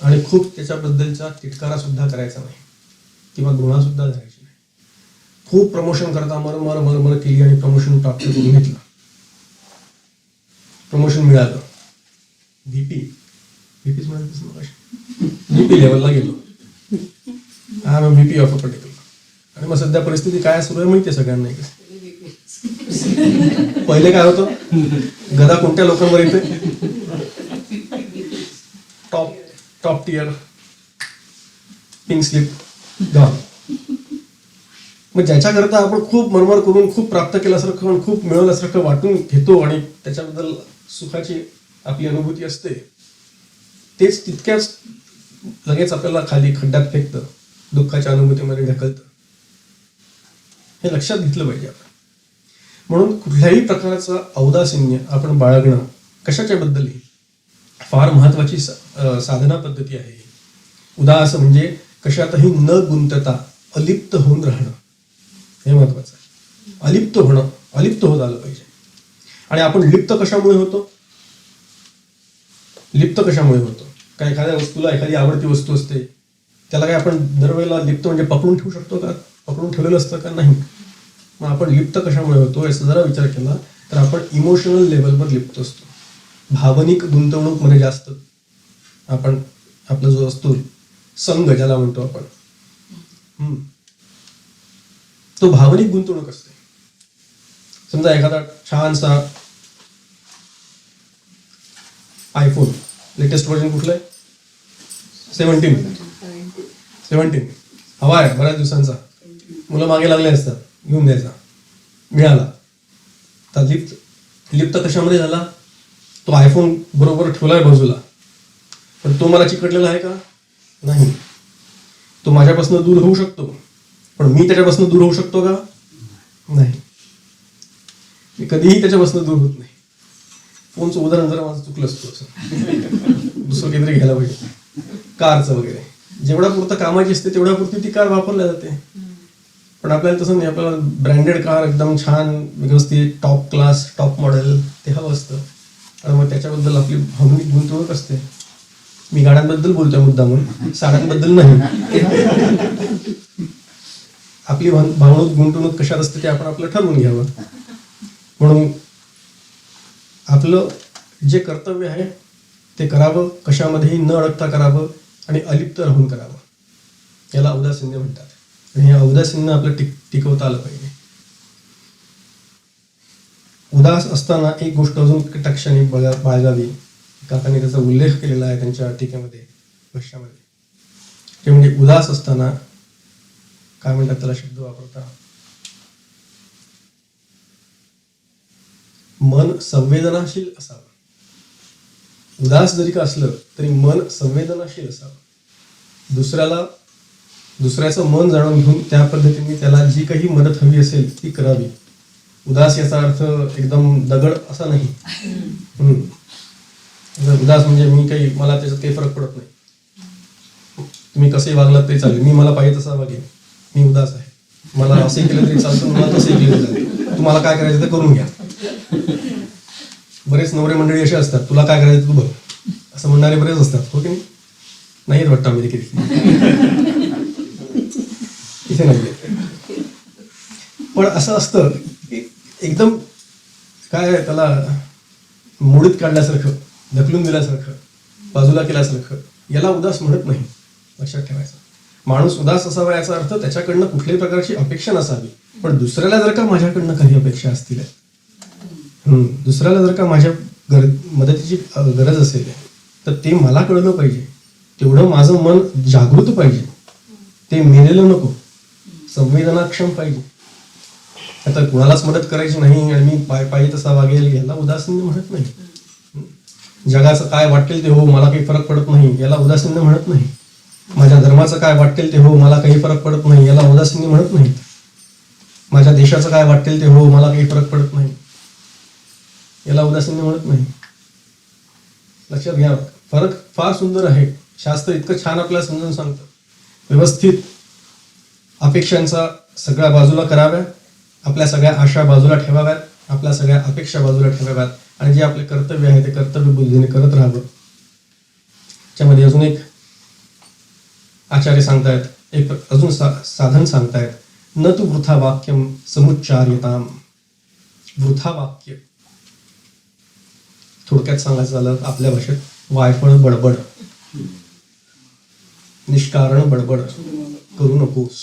आणि खूप त्याच्याबद्दलचा तिटकारा सुद्धा करायचा नाही किंवा घृणा सुद्धा धरायची नाही. खूप प्रमोशन करता मर केली आणि प्रमोशन प्राप्त करून घेतलं, प्रमोशन मिळालं, व्हीपीच व्हीपी लेवलला गेलो, I am VP of a particular. आणि मग सध्या परिस्थिती काय सुरू आहे माहिती आहे सगळ्यांना. पहिले काय होतं, गदा कोणत्या लोकांवर येते, top tier, pink slip gone. मग ज्याच्याकरता आपण खूप मरमर करून खूप प्राप्त केल्यासारखं आणि खूप मिळवल्यासारखं वाटून घेतो आणि त्याच्याबद्दल सुखाची आपली अनुभूती असते, तेच तितक्याच लगेच आपल्याला खाली खड्ड्यात फेकतं, दुःखाच्या अनुभूतीमध्ये ढकलतं. हे लक्षात घेतलं पाहिजे आपण. म्हणून कुठल्याही प्रकारचं औदासिन्य आपण बाळगणं कशाच्या बद्दलही फार महत्वाची साधना पद्धती आहे. उदास म्हणजे कशातही न गुंतता अलिप्त होऊन राहणं, हे महत्वाचं आहे. अलिप्त होत आलं पाहिजे. आणि आपण लिप्त कशामुळे होतो? काय एखाद्या वस्तूला एखादी आवडती वस्तू असते, त्याला काय आपण दरवेळेला लिप्त म्हणजे पकडून ठेवू शकतो का? पकडून ठेवलेलं असतं का? नाही. मग आपण लिप्त कशामुळे होतो याचा जरा विचार केला तर आपण इमोशनल लेवलवर लिप्त असतो. भावनिक गुंतवणूक मध्ये जास्त आपण आपला जो असतो संघ ज्याला म्हणतो आपण, तो भावनिक गुंतवणूक असते. समजा एखादा छानसा आयफोन लेटेस्ट व्हर्जन कुठलं आहे, 17 हवा आहे बऱ्याच दिवसांचा, मुलं मागे लागले असतात घेऊन द्यायचा, मिळाला. तर लिप्त कशामध्ये झाला? तो आयफोन बरोबर ठेवलाय बाजूला, पण तो मला चिकटलेला आहे का? नाही. तो माझ्यापासून दूर होऊ शकतो, पण मी त्याच्यापासून दूर होऊ शकतो का? नाही. मी कधीही त्याच्यापासून दूर होत नाही. फोनचं उदाहरण जरा माझं चुकलं असतं, दुसरं काहीतरी घ्यायला पाहिजे, कारचं वगैरे. जेवढ्या पुरतं कामाची असते तेवढ्या पुरती ती कार वापरल्या जाते. पण आपल्याला तसं नाही, आपल्याला ब्रँडेड कार एकदम छान व्यवस्थित टॉप क्लास टॉप मॉडेल ते हवं असतं. आणि मग त्याच्याबद्दल आपली भावनिक गुंतवणूक असते. मी गाड्यांबद्दल बोलतोय मुद्दामून, साड्यांबद्दल नाही. आपली भावनिक गुंतवणूक कशात असते ते आपण आपलं ठरवून घ्यावं. म्हणून आपलं जे कर्तव्य आहे ते करावं, कशामध्येही न अडकता करावं आणि अलिप्त राहून करावं. याला औदासिन्य म्हणतात. आणि हे औदासिन्य आपलं टिकवता आलं पाहिजे. उदास असताना एक गोष्ट अजून कटाक्षाने बाळगावी, काकांनी त्याचा उल्लेख केलेला आहे त्यांच्या टीकेमध्ये, भाष्यामध्ये. ते म्हणजे उदास असताना काय म्हणतात त्याला शब्द वापरता, मन संवेदनाशील असावं. उदास जरी का असलं तरी मन संवेदनाशील असावं. दुसऱ्याचं मन जाणून घेऊन त्या पद्धतीने त्याला जी काही मदत हवी असेल ती करावी. उदास याचा अर्थ एकदम दगड असा नाही. उदास म्हणजे मला त्याचा काही फरक पडत नाही, तुम्ही कसे वागलात तरी चालेल, मी मला पाहिजे तसा वागेन, मी उदास आहे, मला असे केलं तरी चालतं, मला तसे केलं चालेल, तुम्हाला काय करायचं ते करून घ्या. बरेच नवरे मंडळी असे असतात, तुला काय करायचं तू बघ असं म्हणणारे बरेच असतात, हो की नाही? नाहीच वाटतं आम्ही देखील इथे नाही. पण असं असतं की एकदम काय त्याला मोडीत काढल्यासारखं, ढकलून दिल्यासारखं, बाजूला केल्यासारखं, याला उदास म्हणत नाही. लक्षात ठेवायचं. माणूस उदास असावा याचा अर्थ त्याच्याकडनं कुठल्याही प्रकारची अपेक्षा नसावी. पण दुसऱ्याला जर का माझ्याकडनं काही अपेक्षा असतील, दुसऱ्याला जर का माझ्या मदतीची गरज असेल तर ते मला कळलं पाहिजे. तेवढं माझं मन जागृत पाहिजे, ते मेलेलं नको, संवेदनाक्षम पाहिजे. आता कुणालाच मदत करायची नाही आणि मी पाहिजे तसा वागेल, याला उदासीन म्हणत नाही. जगाचं काय वाटेल ते हो, मला काही फरक पडत नाही, याला उदासीन म्हणत नाही. माझ्या धर्माचं काय वाटेल ते हो, मला काही फरक पडत नाही, याला उदासीन म्हणत नाही. माझ्या देशाचं काय वाटेल ते हो, मला काही फरक पडत नाही, याला उदासीन म्हणत नाही. लक्षात घ्या, फरक फार सुंदर आहे. शास्त्र इतकं छान आपल्याला समजून सांगतं. व्यवस्थित अपेक्षांचा सगळ्या बाजूला कराव्या, आपल्या सगळ्या आशा बाजूला ठेवाव्यात, आपल्या सगळ्या अपेक्षा बाजूला ठेवाव्यात, आणि जे आपले कर्तव्य आहे ते कर्तव्य बुद्धीने करत राहावं. त्याच्यामध्ये अजून एक आचार्य सांगतायत, एक अजून साधन सांगतायत. न तू वृथा वाक्यम समुच्चार्यताम. वृथा वाक्य थोडक्यात सांगायचं झालं आपल्या भाषेत वायफळ बडबड, निष्कारण बडबड करू नकोस.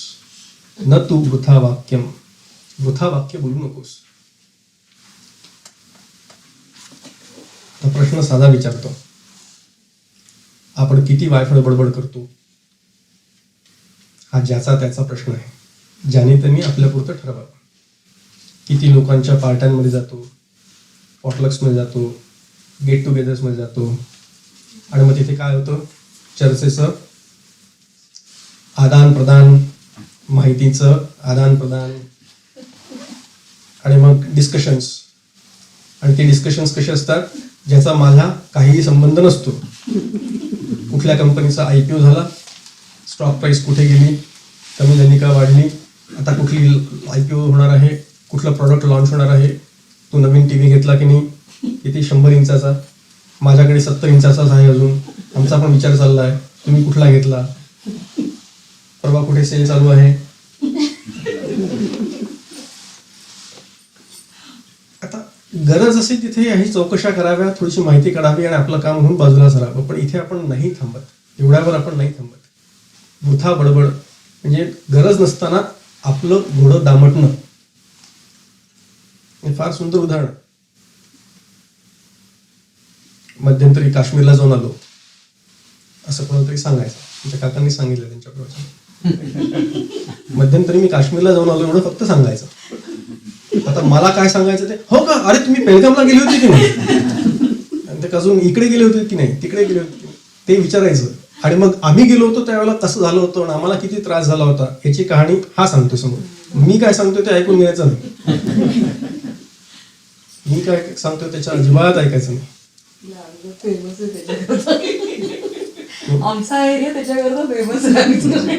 न तू वृथा वाक्यम, वृथा वाक्य बोलू नकोस. तर प्रश्न साधा विचारतो, आपण किती वायफळ बडबड करतो? हा ज्याचा त्याचा प्रश्न आहे. ज्याने त्यांनी आपल्या पुरतं ठरवावं. किती लोकांच्या पार्ट्यांमध्ये जातो, पॉटलक्समध्ये जातो, गेट टुगेदर्समध्ये जातो, आणि मग तिथे काय होतं? चर्चेचं आदान प्रदान, माहितीचं आदान प्रदान, आणि मग डिस्कशन्स. आणि ते डिस्कशन्स कसे असतात? ज्याचा माझा काहीही संबंध नसतो. कुठल्या कंपनीचा IPO झाला, स्टॉक प्राइस कुठे गेली, कमी झाली का वाढली, आता कुठली IPO होणार आहे, कुठलं प्रॉडक्ट लॉन्च होणार आहे, तू नवीन TV घेतला की नाही, किती 100 इंचाचा, माझ्याकडे 70 इंचाचाच आहे अजून, आमचा पण विचार चालला आहे, तुम्ही कुठला घेतला, परवा कुठे सेल चालू आहे. आता गरज असेल तिथे ही चौकशा कराव्या, थोडीशी माहिती काढावी, आणि आपलं काम म्हणून बाजूला सरावं. पण इथे आपण नाही थांबत, एवढ्यावर आपण नाही थांबत. वृथा बडबड म्हणजे गरज नसताना आपलं घोडं दामटणं. हे फार सुंदर उदाहरण. मध्यंतरी काश्मीरला जाऊन आलो असं कोणतरी सांगायचं, तुमच्या काकांनी सांगितलं त्यांच्या प्रवचनात. मध्यंतरी मी काश्मीरला जाऊन आलो एवढं फक्त सांगायचं. आता मला काय सांगायचं ते, हो का, अरे तुम्ही पेलगामला गेले होते की नाही, आणि ते अजून इकडे गेले होते की नाही, तिकडे गेले होते की नाही, ते विचारायचं. आणि मग आम्ही गेलो होतो त्यावेळेला कसं झालं होतं आणि आम्हाला किती त्रास झाला होता याची कहाणी हा सांगतो समोर. मी काय सांगतोय ते ऐकून घ्यायचं नाही. मी काय सांगतोय त्याच्या अजिबात ऐकायचं नाही. आमचा एरिया त्याच्याकरता फेमस आहे.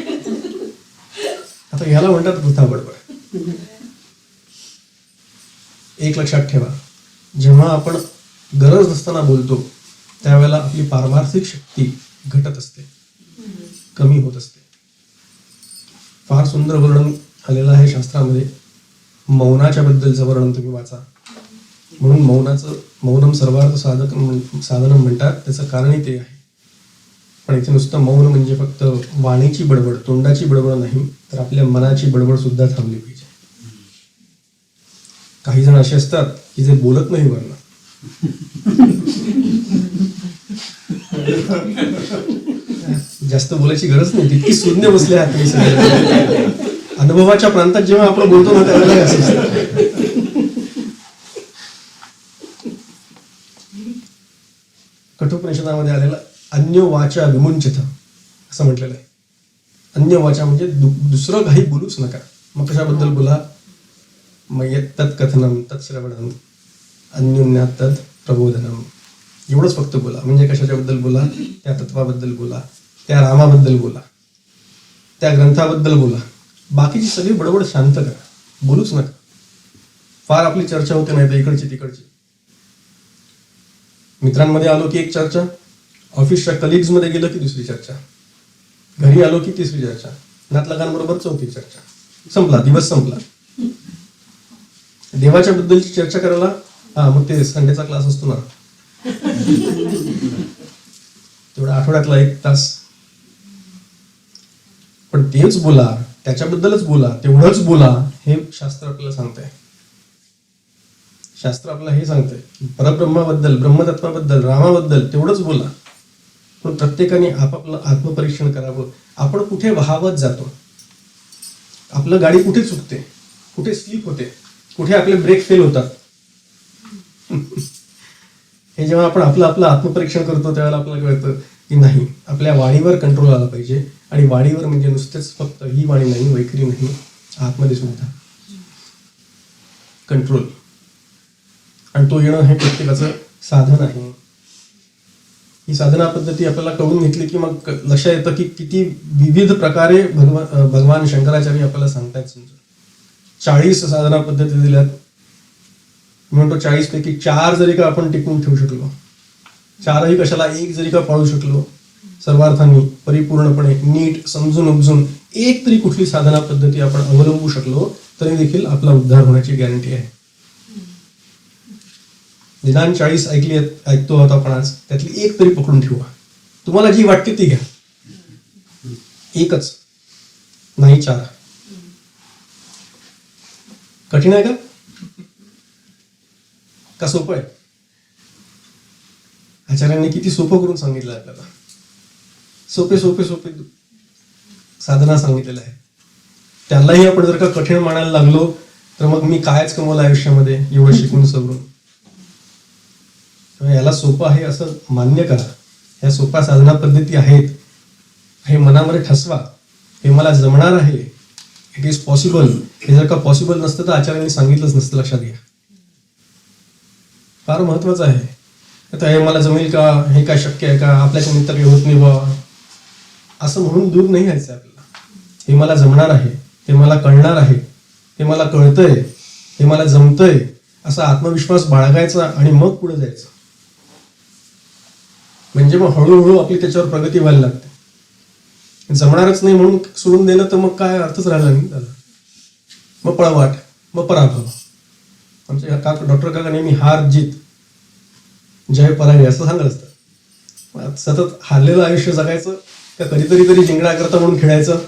आता ह्याला म्हणतात वृथा बडबड. एक लक्षात ठेवा, जेव्हा आपण गरज नसताना बोलतो त्यावेळेला आपली पारमार्थिक शक्ती घटत असते, कमी होत असते. फार सुंदर वर्णन आलेलं आहे शास्त्रामध्ये. मौनाच्या बद्दलचं वर्णन तुम्ही वाचा. म्हणून मौनम सर्वार्थ साधनं म्हणतात, त्याचं कारणही ते आहे. पण इथे नुसतं मौन म्हणजे फक्त वाणीची बडबड, तोंडाची बडबड नाही, तर आपल्या मनाची बडबड सुद्धा थांबली पाहिजे. काही जण असे असतात की जे बोलत नाही वर्ण. जास्त बोलायची गरज नाही, तितकी शून्य बसले आहात तुम्ही सगळे. अनुभवाच्या प्रांतात जेव्हा आपण बोलतो ना त्यावेळेला असं असतं. कठोपनिषदामध्ये आलेला अन्य वाचा विमुंचित असं म्हटलेलं आहे. अन्य वाचा म्हणजे दुसरं काही बोलूच नका. मग कशाबद्दल बोला? मग तत् कथनम तत् श्रवणम अन्योन्यात तत् प्रबोधनम, एवढंच फक्त बोला. म्हणजे कशाच्याबद्दल बोला? त्या तत्वाबद्दल बोला, त्या रामाबद्दल बोला, त्या ग्रंथाबद्दल बोला. बाकीची सगळी बडबड शांत करा, बोलूच नका. फार आपली चर्चा होते नाही तर इकडची तिकडची. मित्रांमध्ये आलो की एक चर्चा, ऑफिसच्या कलिग्स मध्ये गेलं की दुसरी चर्चा, घरी आलो की तिसरी चर्चा, नातलगांबरोबर चौथी चर्चा. संपला दिवस, संपला. देवाच्या बद्दलची चर्चा करायला मग ते संडेचा क्लास असतो ना, तेवढा आठवड्यातला 1 तास. पण तेच बोला, त्याच्याबद्दलच बोला, तेवढंच बोला, हे शास्त्र आपल्याला सांगतंय. शास्त्र आपल्याला हे सांगतंय, परब्रह्माबद्दल, ब्रह्मतत्वाबद्दल, रामाबद्दल तेवढंच बोला. पण प्रत्येकाने आपापलं आत्मपरीक्षण करावं. आपण कुठे वाहवत जातो, आपलं गाडी कुठे चुकते, कुठे स्लिप होते, कुठे आपले ब्रेक फेल होतात, हे जेव्हा आपण आपलं आपलं आत्मपरीक्षण करतो त्यावेळेला आपल्याला कळतं की नाही, आपल्या वाणीवर कंट्रोल आला पाहिजे. आणि वाणीवर म्हणजे नुसतेच फक्त ही वाणी नाही, वैखरी नाही, आतमध्ये सुद्धा कंट्रोल. आणि तो येणं हे प्रत्येकाचं साधन आहे. ही साधना पद्धती आपल्याला कळून घेतली की मग लक्षात येतं की किती विविध प्रकारे भगवान शंकराचार्य आपल्याला सांगतायत. समजा 40 साधना पद्धती दिल्यात. म्हणतो 40 पैकी 4 जरी का आपण टिकवून ठेवू शकलो, 4ही कशाला, 1 जरी का पाळू शकलो सर्वार्थांनी परिपूर्णपणे नीट समजून उपजून, एक तरी कुठली साधना पद्धती आपण अवलंबू शकलो तरी देखील आपला उद्धार होण्याची गॅरंटी आहे. निदान 40 ऐकतो आहोत आपण आज, त्यातली एक तरी पकडून ठेवा. तुम्हाला जी वाटते ती घ्या, एकच नाही 4. कठीण आहे का सोपं आहे? आचार्यांनी किती सोपं करून सांगितलं आपल्याला. सोपे सोपे सोपे साधना सांगितलेलं आहे. त्यालाही आपण जर का कठीण मानायला लागलो तर मग मी कायच कमवलं आयुष्यामध्ये एवढं शिकून सवरून. याला सोपं आहे असं मान्य करा. ह्या सोप्या साधना पद्धती आहेत हे मनामध्ये ठसवा. हे मला जमणार आहे, इट इज पॉसिबल. हे जर का पॉसिबल नसतं तर आचार्यांनी सांगितलंच नसतं, लक्षात घ्या. फार महत्वाचं आहे. आता हे मला जमेल का, हे काय शक्य आहे का, आपल्याच्या निमित्त काही होत नाही बा असं म्हणून दूर नाही यायचं आपल्याला. हे मला जमणार आहे, हे मला कळणार आहे, हे मला कळतंय, हे मला जमतंय असा आत्मविश्वास बाळगायचा आणि मग पुढे जायचं. म्हणजे मग हळूहळू आपली त्याच्यावर प्रगती व्हायला लागते. जमणारच नाही म्हणून सोडून दिलं तर मग काय अर्थच राहिला नाही त्याला. मग पळवाट, मग पराभव. आमचे डॉक्टर काका नेहमी हार जीत जय पराजय असं सांगत असतात. सतत हारलेलं आयुष्य जगायचं का कधीतरी तरी जिंकण्याकरता म्हणून खेळायचं?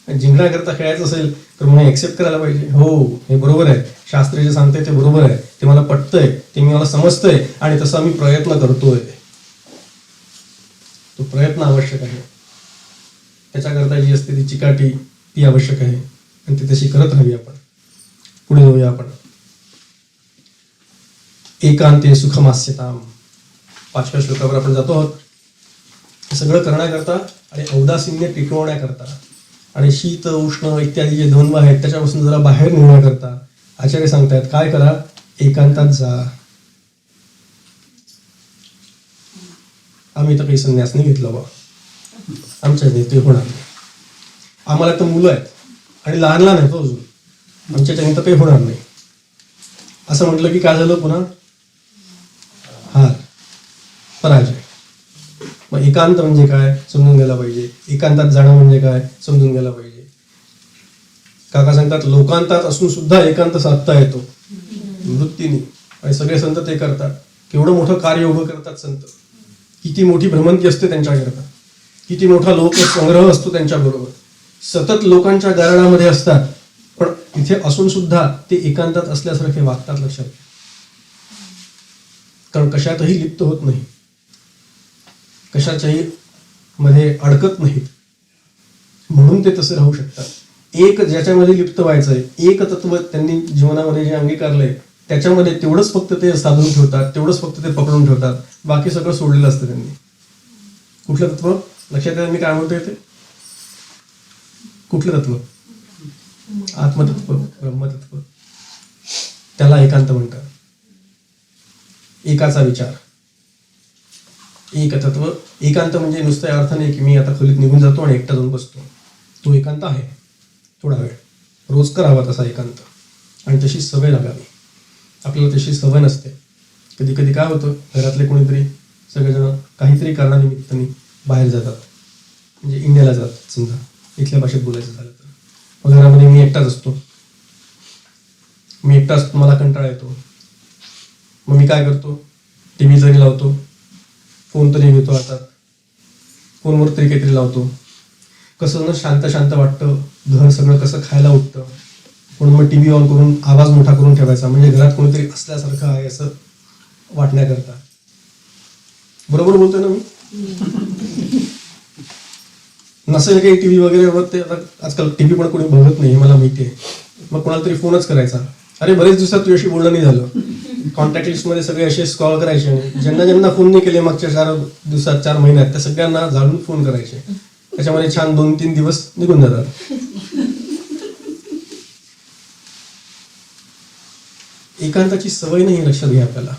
जिंकण्याकरता खेळायचं असेल तर मग एक्सेप्ट करायला पाहिजे, हो हे बरोबर आहे, शास्त्र जे सांगते ते बरोबर आहे, ते मला पटतंय, ते मला समजतंय आणि तसा मी प्रयत्न करतोय. तो प्रयत्न आवश्यक आहे. त्याच्याकरता जी असते ती चिकाटी ती आवश्यक आहे आणि ती तशी करत राहावी. आपण पुढे जाऊया. आपण एकांते सुखमास्यताम 5व्या श्लोकावर आपण जातो आहोत. हे सगळं करण्याकरता आणि औदासीन्य टिकवण्याकरता आणि शीत उष्ण इत्यादी जे द्वंद्व आहेत त्याच्यापासून जरा बाहेर निघण्याकरता आचार्य सांगतायत काय करा, एकांतात जा. आम्ही तर काही संन्यास नाही घेतला बा, आमच्या ते होणार नाही. आम्हाला तर मुलं आहेत आणि लहान लहान आहेत अजून, आमच्याच्याने तर काही होणार नाही असं म्हटलं की काय झालं? पुन्हा हार, पराजय. मग एकांत म्हणजे काय समजून घ्यायला पाहिजे. एकांतात जाणं म्हणजे काय समजून घ्यायला पाहिजे. काका सांगतात लोकांतात असून सुद्धा एकांत साधता येतो वृत्तीने, आणि सगळे संत ते करतात. केवढं मोठं कार्य उभं करतात संत. किती मोठी भ्रमंती असते त्यांच्याकरता, किती मोठा लोकसंग्रह असतो त्यांच्याबरोबर. सतत लोकांच्या गारणामध्ये असतात, पण इथे असून सुद्धा ते एकांतात असल्यासारखे वागतात. लक्षात, कारण कशातही लिप्त होत नाही, कशाच्याही मध्ये अडकत नाहीत, म्हणून ते तसे राहू शकतात. एक ज्याच्यामध्ये लिप्त व्हायचंय, एक तत्व त्यांनी जीवनामध्ये जे अंगीकारलंय त्याच्यामध्ये तेवढंच फक्त ते साधून ठेवतात, तेवढंच फक्त ते पकडून ठेवतात. बाकी सगळं सोडलेलं असतं त्यांनी. कुठलं तत्व लक्षात आहे मी काय म्हणतोय ते? कुठलं तत्व? आत्मतत्व, ब्रह्मतत्व. त्याला एकांत म्हणतात. एकाचा विचार, एक तत्व. एकांत म्हणजे नुसतं या अर्थाने की मी आता खोलीत निघून जातो आणि एकटा जाऊन बसतो, तो एकांत आहे. थोडा वेळ रोज करावा तसा एकांत, आणि तशी सवय लागावी. आपल्याला तशी सवय नसते. कधी कधी काय होतं, घरातले कोणीतरी सगळेजण काहीतरी कारणानिमित्ताने बाहेर जातात, म्हणजे इंडियाला जातात समजा, इथल्या भाषेत बोलायचं झालं तर. मग घरामध्ये मी एकटाच असतो, मला कंटाळा येतो. मग मी काय करतो, टी व्ही तरी लावतो, फोन तरी घेतो हातात, फोनवर तरी काहीतरी लावतो. कसं ना शांत शांत वाटतं, घर सगळं कसं खायला उठतं. म्हणून मग टी व्ही ऑन करून आवाज मोठा करून ठेवायचा, म्हणजे घरात कोणीतरी असल्यासारखं आहे असं वाटण्याकरता. बरोबर बोलतोय ना मी? नसेल काही टी व्ही वगैरे, ते आता आजकाल टी व्ही पण कोणी बघत नाही हे मला माहिती आहे. मग कोणाला तरी फोनच करायचा, अरे बरेच दिवसात तुझ्याशी बोलणं नाही झालं, कॉन्टॅक्ट लिस्टमध्ये सगळे असे स्क्रॉल करायचे आणि ज्यांना ज्यांना फोन नाही केले मागच्या 4 दिवसात 4 महिन्यात त्या सगळ्यांना झाडून फोन करायचे. त्याच्यामध्ये छान 2-3 दिवस निघून जातात. एकांताची सवय नाही लक्षात घ्या आपल्याला.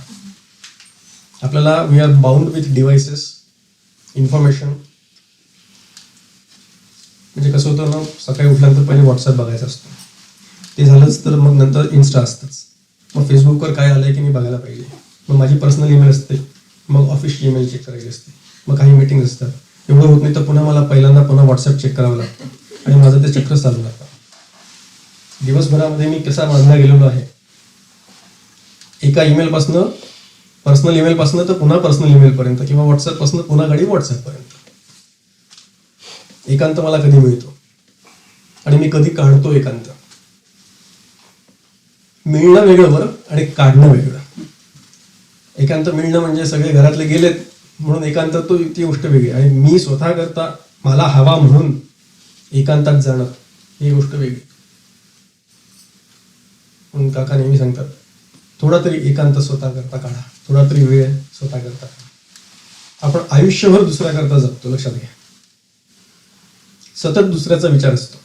आपल्याला we are bound with devices, information. म्हणजे कसं होतं ना, सकाळी उठल्यानंतर पहिले व्हॉट्सअप बघायचं असतं. ते झालंच तर मग नंतर इन्स्टा असतंच. मग फेसबुकवर काय आलंय की मी बघायला पाहिजे. मग माझी पर्सनल ईमेल असते, मग ऑफिसची ईमेल चेक करायची असते, मग काही मीटिंग असतात. एवढं होत नाही तर पुन्हा मला पहिल्यांदा पुन्हा व्हॉट्सअप चेक करावं लागतं आणि माझं ते चक्र चालू लागतं. दिवसभरामध्ये मी कसा बांधला गेलेलो आहे, एका ईमेलपासनं, पर्सनल ईमेलपासनं तर पुन्हा पर्सनल ईमेलपर्यंत किंवा व्हॉट्सअपपासनं पुन्हा गाडी व्हॉट्सअपपर्यंत. एकांत मला कधी मिळतो आणि मी कधी काढतो एकांत. मिळणं वेगळं बरं आणि काढणं वेगळं. एकांत मिळणं म्हणजे सगळे घरातले गेलेत म्हणून एकांत, तो ती गोष्ट वेगळी. आणि मी स्वतः करता मला हवा म्हणून एकांतात जाणं ही गोष्ट वेगळी. म्हणून काका नेहमी सांगतात, थोडा तरी एकांत स्वतः करता काढा, थोडा तरी वेळ स्वतः करता काढा. आपण आयुष्यभर दुसऱ्या करता जगतो, लक्षात घ्या. सतत दुसऱ्याचा विचार असतो,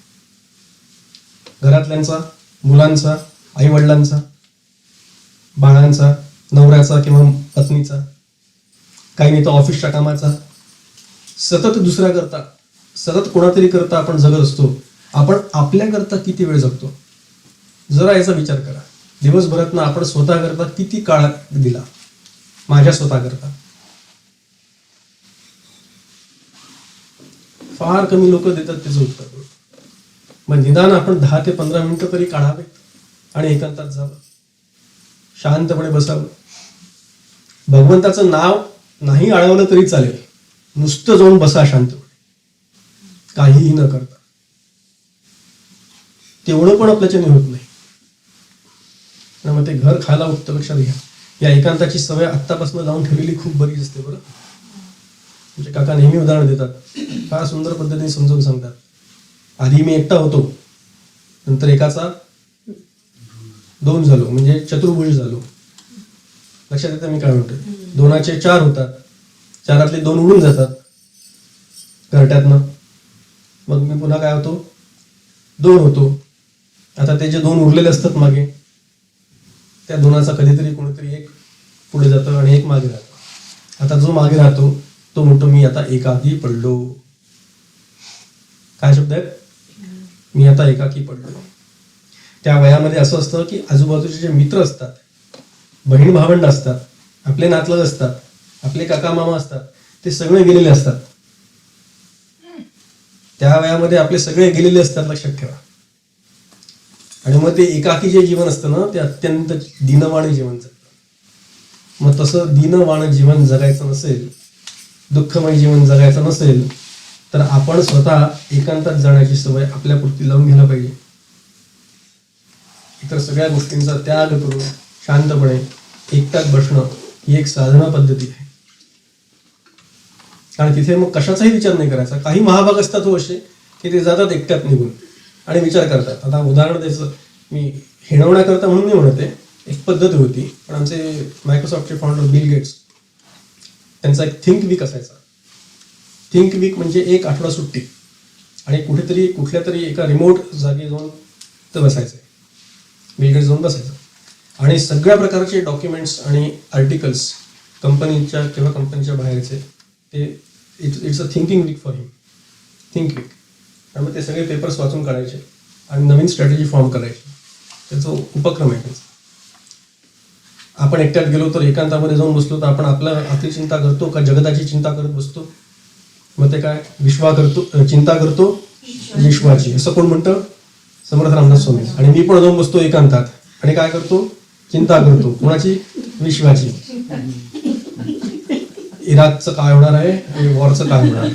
घरातल्यांचा, मुलांचा, आई वडिलांचा, बाळांचा, नवऱ्याचा किंवा पत्नीचा, काही नाही तर ऑफिसच्या कामाचा. सतत दुसऱ्या करता, सतत कोणातरी करता आपण जगत असतो. आपण आपल्या करता किती वेळ जगतो जरा याचा विचार करा. दिवसभरातनं आपण स्वतः करता किती काळ दिला. माझ्या स्वतः करता फार कमी लोक देतात त्याचं उत्तर. मग निदान आपण 10 ते 15 मिनिटं तरी काढावे आणि एकांतात जावं, शांतपणे बसावं. भगवंताचं नाव नाही आळवलं तरी चालेल, नुसतं जाऊन बसा शांतपणे, काहीही न करता. तेवढं पण आपल्याच्याने होत नाही. मग ते घर खायला उठतं, लक्षात घ्या. या एकांताची सवय आत्तापासून लावून ठेवलेली खूप बरी असते बरं. म्हणजे काका नेहमी उदाहरण देतात, फार सुंदर पद्धतीने समजावून सांगतात. आधी मी एकटा होतो, नंतर एकाचा 2 झालो, म्हणजे चतुर्भुज झालो. लक्षात येतं मी काय म्हणतो. 2चे 4 होतात, 4तले 2 उडून जातात घरट्यातनं. मग मी पुन्हा काय होतो, 2 होतो. आता ते जे 2 उरलेले असतात मागे, त्या 2चा कधीतरी कोणीतरी एक पुढे जातं आणि एक मागे राहतो. आता जो मागे राहतो तो म्हणतो मी आता एकाकी पडलो. काय शब्द आहेत, मी आता एकाकी पडलो. त्या वयामध्ये असं असतं की आजूबाजूचे जे मित्र असतात, बहीण भावंड असतात, आपले नातलग असतात, आपले काका मामा असतात, ते सगळे गेलेले असतात. त्या वयामध्ये आपले सगळे गेलेले असतात, लक्षात ठेवा. आणि मग ते एकाकी जे जीवन असतं ना, ते अत्यंत दीनवाणी जीवन जगतं. मग तसं दीनवाण जीवन जगायचं नसेल, दुःखमय जीवन जगायचं नसेल, तर आपण स्वतः एकांतात जाण्याची सवय आपल्यापुरती लावून घ्यायला पाहिजे. इतर सगळ्या गोष्टींचा त्याग करून शांतपणे एकट्यात बसणं ही एक साधना पद्धती आहे. आणि तिथे मग कशाचाही विचार नाही करायचा. काही महाभाग असतात हो असे की ते जातात एकट्यात निघून आणि विचार करतात. आता उदाहरण द्यायचं, मी हिणवण्याकरता म्हणून नाही म्हणते, एक पद्धत होती. पण आमचे मायक्रोसॉफ्टचे फाउंडर बिल गेट्स, त्यांचा एक थिंक वीक असायचा. थिंक वीक म्हणजे 1 आठवडा सुट्टी आणि कुठेतरी कुठल्या तरी एका रिमोट जागी जाऊन तर बसायचं, बिल गेट्स जाऊन बसायचं आणि सगळ्या प्रकारचे डॉक्युमेंट्स आणि आर्टिकल्स कंपनीच्या किंवा कंपनीच्या बाहेरचे, ते it's a thinking week for him, think week. त्यामुळे ते सगळे पेपर्स वाचून काढायचे आणि नवीन स्ट्रॅटेजी फॉर्म करायची. त्याचा उपक्रम आहे त्यांचा. आपण एकट्यात गेलो तर एकांतामध्ये जाऊन बसलो तर आपण आपली चिंता करतो का जगताची चिंता करत बसतो? मग ते काय, चिंता करतो विश्वाची, असं कोण म्हणतं? समर्थ रामदास स्वामी. आणि मी पण जाऊन बसतो एकांतात आणि काय करतो, चिंता करतो. कोणाची? विश्वाची. इराकचं काय होणार आहे आणि वॉरचं काय होणार आहे.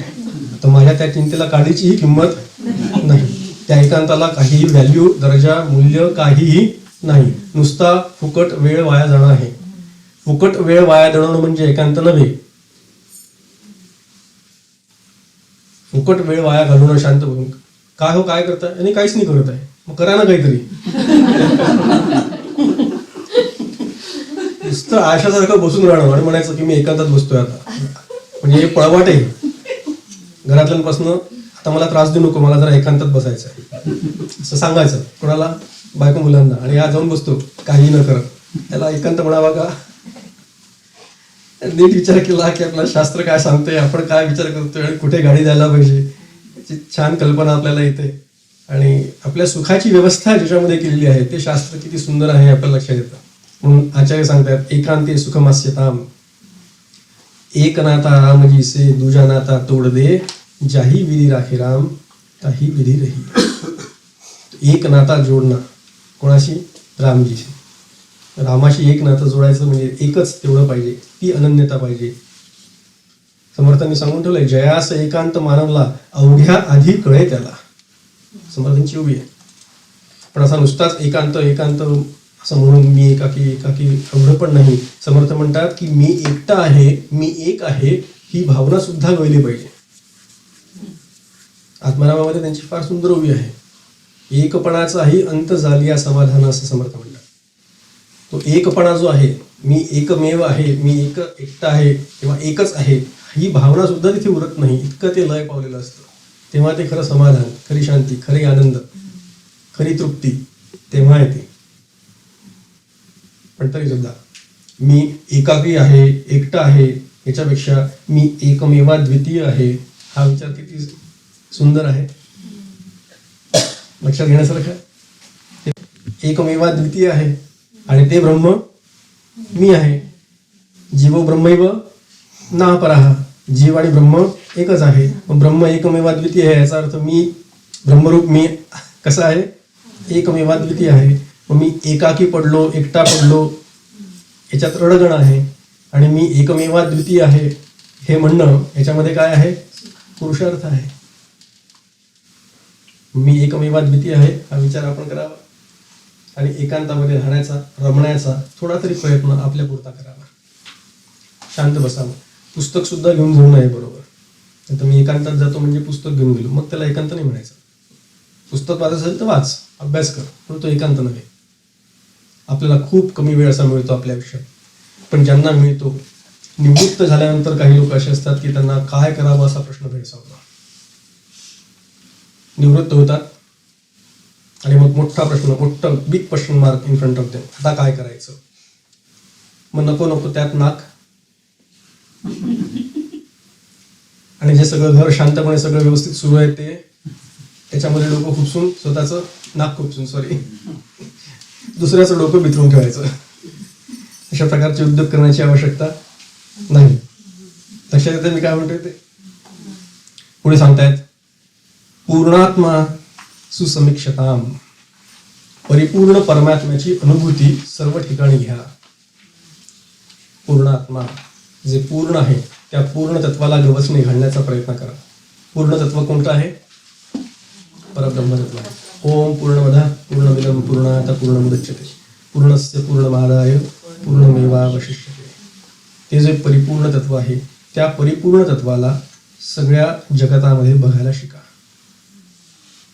तर माझ्या त्या चिंतेला काडीचीही किंमत नाही. त्या एकांताला काहीही व्हॅल्यू, दर्जा, मूल्य काहीही नाही. नुसता फुकट वेळ वाया जाणं आहे. फुकट वेळ वाया जाणं म्हणजे एकांत नव्हे. फुकट वेळ वाया घालवणं शांत बघून. काय हो, काय करताय? आणि काहीच नाही करत आहे, मग करा ना काहीतरी. नुसतं आशासारखं बसून राहणं आणि म्हणायचं की मी एकांतात बसतोय आता, म्हणजे हे पळवाट आहे घरातल्यांपासून. आता मला त्रास देऊ नको, मला जरा एकांतात बसायचं आहे असं सांगायचं कोणाला, बायको मुलांना, आणि हा जाऊन बसतो काही न करत. त्याला एकांत म्हणावा का? नीट विचार केला की आपला शास्त्र काय सांगतोय, आपण काय विचार करतोय आणि कुठे गाडी द्यायला पाहिजे याची छान कल्पना आपल्याला येते. आणि आपल्या सुखाची व्यवस्था ज्याच्यामध्ये केलेली आहे ते शास्त्र किती सुंदर आहे आपल्याला लक्षात येतं. म्हणून आचार्य सांगतात एकांते सुखमास्यताम, एक नाता राम जी से दूजा नाता तोड दे, जाही विधी राखे राम ताही विधी रही. एक नाता जोडणं कोणाशी? रामजीशी. रामाशी एक नातं जोडायचं म्हणजे एकच तेवढं पाहिजे, ती अनन्यता पाहिजे. समर्थांनी सांगून ठेवलंय जयास एकांत मानवला अवघ्या आधी कळे त्याला. समर्थांची उभी आहे. पण असा नुसताच एकांत एकांत असं म्हणून मी एकाकी एकाकी एवढं पण नाही. समर्थ म्हणतात की मी एकटा आहे, मी एक आहे, ही भावना सुद्धा गळली पाहिजे. आत्मारामामध्ये त्यांची फार सुंदर उभी आहे. एकपणाचाही अंत झालिया समाधान असं समर्थ म्हणतात. तो एकपणा जो आहे, मी एकमेव आहे, मी एकटा आहे किंवा एकच आहे, ही भावना सुद्धा तिथे उरत नाही. इतकं ते लय पावलेलं असतं. तेव्हा ते खरं समाधान, खरी शांती, खरी आनंद, खरी तृप्ती तेव्हा येते. पण तरी सुद्धा मी एकाकी आहे, एकटा आहे, याच्यापेक्षा मी एकमेवा द्वितीय आहे हा विचार किती सुंदर आहे, लक्षात घेण्यासारखं. एकमेवा द्वितीय आहे आणि ते ब्रह्म मी आहे. जीवो ब्रह्मैव नापरः, जीव आणि ब्रह्म एकच आहे. ब्रह्म एकमेवा द्वितीय आहे याचा अर्थ मी ब्रह्मरूप मी कसं आहे? एकमेवा द्वितीय आहे. मी एकाकी पडलो, एकटा पडलो याच्यात रडगण आहे. आणि मी एकमेवा द्वितीय आहे हे म्हणणं याच्यामध्ये काय आहे? पुरुषार्थ आहे. मी एकमेवा द्वितीय आहे हा विचार आपण करावा आणि एकांतामध्ये राहण्याचा, रमण्याचा थोडा तरी प्रयत्न आपल्या पुरता करावा. शांत बसावं. पुस्तक सुद्धा घेऊन जाऊ नये, बरोबर. आता मी एकांतात जातो म्हणजे पुस्तक घेऊन गेलो, मग त्याला एकांत नाही म्हणायचं. पुस्तक वाचायचं असेल तर वाच, अभ्यास कर, पण तो एकांत नव्हे. आपल्याला खूप कमी वेळ असा मिळतो आपल्या आयुष्यात, पण ज्यांना मिळतो, निवृत्त झाल्यानंतर काही लोक असे असतात की त्यांना काय करावं असा प्रश्न भेडसावतो. निवृत्त होतात आणि मग मोठा प्रश्न, मोठा big question mark in front of them. आता काय करायचं? मग नको नको त्यात नाक. आणि जे सगळं घर शांतपणे सगळं व्यवस्थित सुरू आहे ते त्याच्यामध्ये डोकं खुपसून, स्वतःचं नाक खुपसून, सॉरी, दुसऱ्याचं डोकं बिथरून ठेवायचं. अशा प्रकारचे उद्योग करण्याची आवश्यकता नाही. लक्षात येते मी काय म्हणतोय ते? पुढे सांगतायत पूर्णात्मा सुसमीक्षताम, परिपूर्ण परमात्म्याची अनुभूती सर्व ठिकाणी घ्या. पूर्णात्मा जे पूर्ण आहे त्या पूर्ण तत्वाला गवसणी घालण्याचा प्रयत्न करा. पूर्ण तत्व कोणतं आहे? परब्रह्म तत्व आहे. ओम पूर्णमदः पूर्णमिदं पूर्णात् पूर्णमुदच्यते पूर्णस्य पूर्णमादाय पूर्णमेवावशिष्यते. ते जे परिपूर्ण तत्व आहे त्या परिपूर्ण तत्वाला सगळ्या जगतामध्ये बघायला शिका.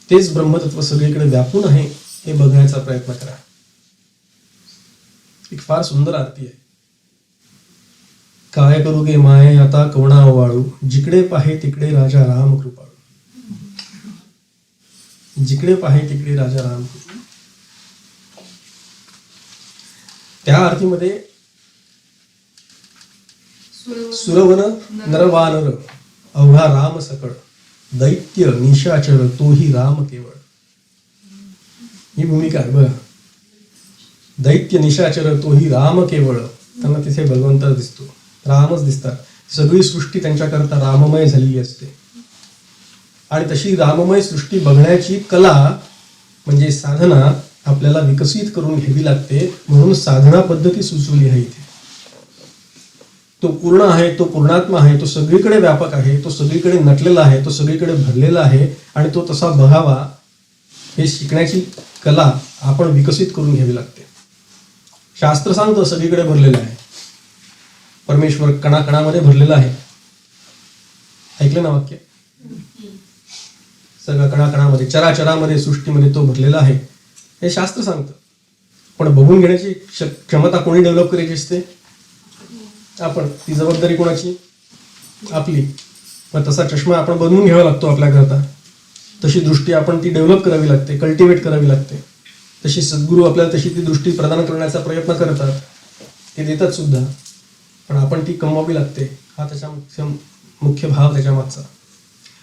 तेच ब्रह्मतत्व सगळीकडे व्यापून आहे हे बघण्याचा प्रयत्न करा. एक फार सुंदर आरती आहे. काय करू गे माये आता कवणा वाळू, जिकडे पाहे तिकडे राजा राम कृपाळू. जिकडे पाहे तिकडे राजा राम कृपाळू. त्या आरतीमध्ये सुरवन नरवानर अवघा राम सकळ, दैत्य निशाचर तोही राम केवळ. ही भूमिका आहे बघा. दैत्य निशाचर तोही राम केवळ. त्यांना तिथे भगवंत दिसतो, रामच दिसतात. सगळी सृष्टी त्यांच्याकरता राममय झालेली असते. आणि तशी राममय सृष्टी बघण्याची कला म्हणजे साधना आपल्याला विकसित करून घ्यावी लागते. म्हणून साधना पद्धती सुचवली आहे इथे. तो पूर्ण आहे, तो पूर्णात्मा आहे, तो सगळीकडे व्यापक आहे, तो सगळीकडे नटलेला आहे, तो सगळीकडे भरलेला आहे आणि तो तसा बघावा हे शिकण्याची कला आपण विकसित करून घ्यावी लागते. शास्त्र सांगतं सगळीकडे भरलेलं आहे. परमेश्वर कणाकणामध्ये भरलेला आहे. ऐकलं ना वाक्य? सगळ्या कणाकणामध्ये, चराचरामध्ये, सृष्टीमध्ये तो भरलेला आहे हे शास्त्र सांगतं. पण बघून घेण्याची क्षमता कोणी डेव्हलप करायची असते? आपण. ती जबाबदारी कोणाची? आपली. मग तसा चष्मा आपण बनवून घ्यावा लागतो आपल्याकरता. तशी दृष्टी आपण ती डेव्हलप करावी लागते, कल्टिवेट करावी लागते. तशी सद्गुरू आपल्याला तशी ती दृष्टी प्रदान करण्याचा प्रयत्न करतात, ते देतात सुद्धा, पण आपण ती कमवावी लागते. हा त्याच्या मुख्य भाव त्याच्या मागचा.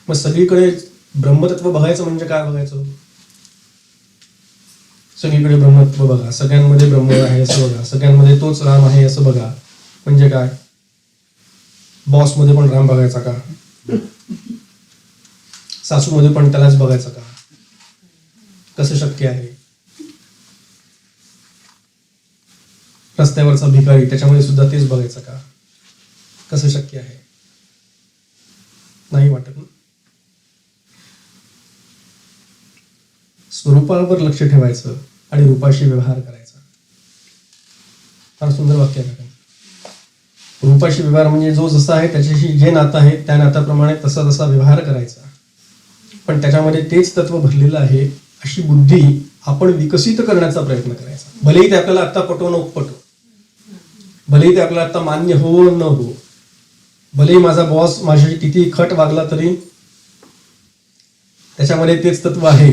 मग सगळीकडे ब्रह्मतत्व बघायचं म्हणजे काय बघायचं? सगळीकडे ब्रह्मत्व बघा, सगळ्यांमध्ये ब्रह्म आहे असं बघा, सगळ्यांमध्ये तोच राम आहे असं बघा. म्हणजे काय? बॉसमध्ये पण राम बघायचा का? सासूमध्ये पण त्यालाच बघायचं का? कसं शक्य आहे? रस्त्यावरचा भिकारी त्याच्यामध्ये सुद्धा तेच बघायचं का? कसं शक्य आहे? नाही वाटत ना? स्वरूपावर लक्ष ठेवायचं आणि रूपाशी व्यवहार करायचा. फार सुंदर वाक्य आहे. रूपाशी व्यवहार म्हणजे जो जसा आहे त्याच्याशी जे नातं आहे त्या नात्याप्रमाणे तसा तसा व्यवहार करायचा. पण त्याच्यामध्ये तेच तत्व भरलेलं आहे अशी बुद्धी आपण विकसित करण्याचा प्रयत्न करायचा. भलेही ते आपल्याला आत्ता पटो न पटो, भलेही ते आपल्याला आत्ता मान्य हो न हो, भलेही माझा बॉस माझ्याशी किती खट वागला तरी त्याच्यामध्ये तेच तत्व आहे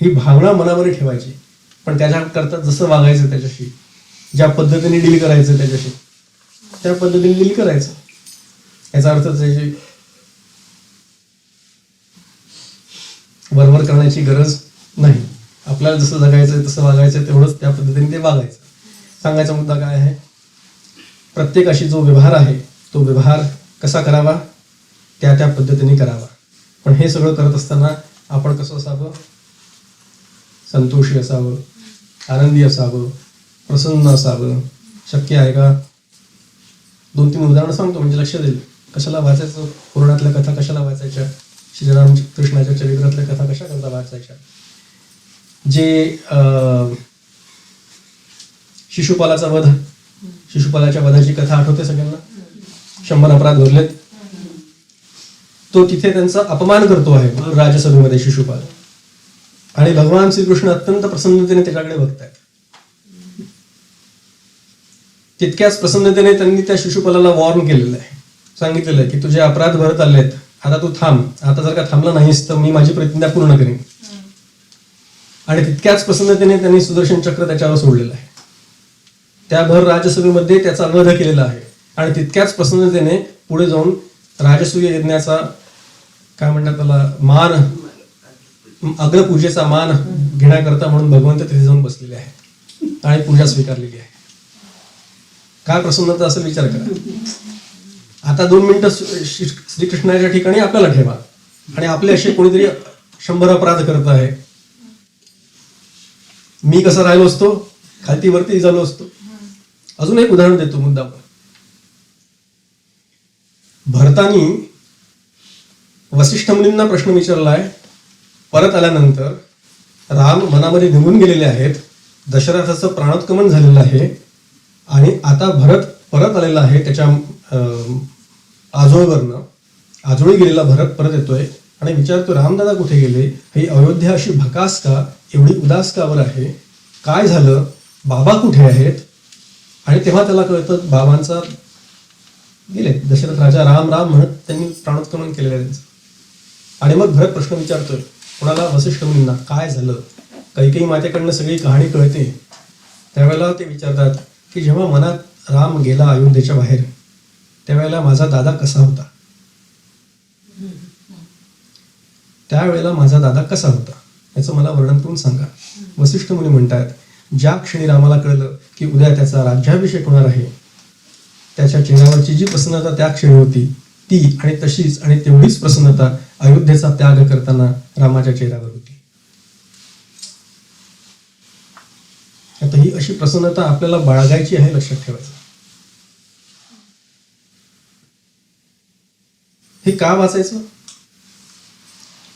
ही भावना मनावर ठेवायची. पण त्याच्याकरता जसं वागायचं त्याच्याशी, ज्या पद्धतीने डील करायचं त्याच्याशी, त्या पद्धतीने डील करायचं. याचा अर्थ त्याची वरवर करण्याची गरज नाही. आपल्याला जसं जगायचं तसं वागायचं, तेवढंच त्या पद्धतीने ते वागायचं. सांगायचा मुद्दा काय आहे? प्रत्येकाशी जो व्यवहार आहे तो व्यवहार कसा करावा? त्या त्या पद्धतीने करावा. पण हे सगळं करत असताना आपण कसं असावं? संतोषी असावं, आनंदी असावं, प्रसन्न असावं. शक्य आहे का? 2-3 उदाहरणं सांगतो म्हणजे लक्षात येईल. कशाला वाचायचं? पुराणातल्या कथा कशाला वाचायच्या? श्रीराम कृष्णाच्या चरित्रातल्या कथा कशा करता वाचायच्या? जे शिशुपालाचा वध, शिशुपालाच्या वधाची कथा आठवते सगळ्यांना? 100 अपराध भरलेत. तो तिथे त्यांचा अपमान करतो आहे राजसभेमध्ये शिशुपाल, आणि भगवान श्रीकृष्ण अत्यंत प्रसन्नतेने त्याच्याकडे बघतायत. तितक्याच प्रसन्नतेने त्यांनी त्या शिशुपालाला वॉर्न केलेलं आहे, सांगितलेलं आहे की तुझे अपराध भरत आलेत, आता तू थांब. आता जर का थांबला नाहीस तर मी माझी प्रतिज्ञा पूर्ण करेन. आणि तितक्याच प्रसन्नतेने त्यांनी सुदर्शन चक्र त्याच्यावर सोडलेलं आहे. त्याभर राजसभेमध्ये त्याचा वध केलेला आहे. आणि तितक्याच प्रसन्नतेने पुढे जाऊन राजसूय यज्ञाचा काय म्हणतात त्याला मान, अग्रपूजेचा मान घेण्याकरता म्हणून भगवंत तिथे जाऊन बसलेले आहेत आणि पूजा स्वीकारलेली आहे. काय प्रसन्नता असेल विचार करा. आता 2 मिनिटं श्रीकृष्णाच्या ठिकाणी आपल्याला ठेवा आणि आपले असे कोणीतरी 100 अपराध करत आहे. मी कसा राहिलो असतो? खालती वरती झालो असतो. अजून एक उदाहरण देतो मुद्दा. भरतानी वसिष्ठ मुनींना प्रश्न विचारलाय. परत आल्यानंतर राम मनामध्ये निघून गेलेले आहेत, दशरथाचं प्राणोत्क्रमण झालेलं आहे आणि आता भरत परत आलेला आहे त्याच्या आजोळवरनं. आजोळी गेलेला भरत परत येतोय आणि विचारतो रामदादा कुठे गेले? ही अयोध्या अशी भकास का, एवढी उदास का वर आहे? काय झालं? बाबा कुठे आहेत? आणि तेव्हा त्याला कळतं बाबांचा गेले. दशरथ राजा राम राम म्हणत त्यांनी प्राणोत्क्रमण केलेलं आहे त्यांचं. आणि मग भरत प्रश्न विचारतोय कोणाला? वसिष्ठ मुनींना. काय झालं? काही मातेकडनं सगळी कहाणी कळते. त्यावेळेला ते विचारतात की जेव्हा मनात राम गेला अयोध्येच्या बाहेर त्यावेळेला माझा दादा कसा होता? त्यावेळेला माझा दादा कसा होता याचं मला वर्णन करून सांगा. वसिष्ठ मुनी म्हणतात ज्या क्षणी रामाला कळलं की उद्या त्याचा राज्याभिषेक होणार आहे, त्याच्या चेहऱ्यावरची जी प्रसन्नता त्या क्षणी होती ती आणि तशीच आणि तेवढीच प्रसन्नता अयोध्येचा त्याग करताना रामाच्या चेहऱ्यावर होती. आता ही अशी प्रसन्नता आपल्याला बाळगायची आहे, लक्षात ठेवायचं. हे का वाचायचं?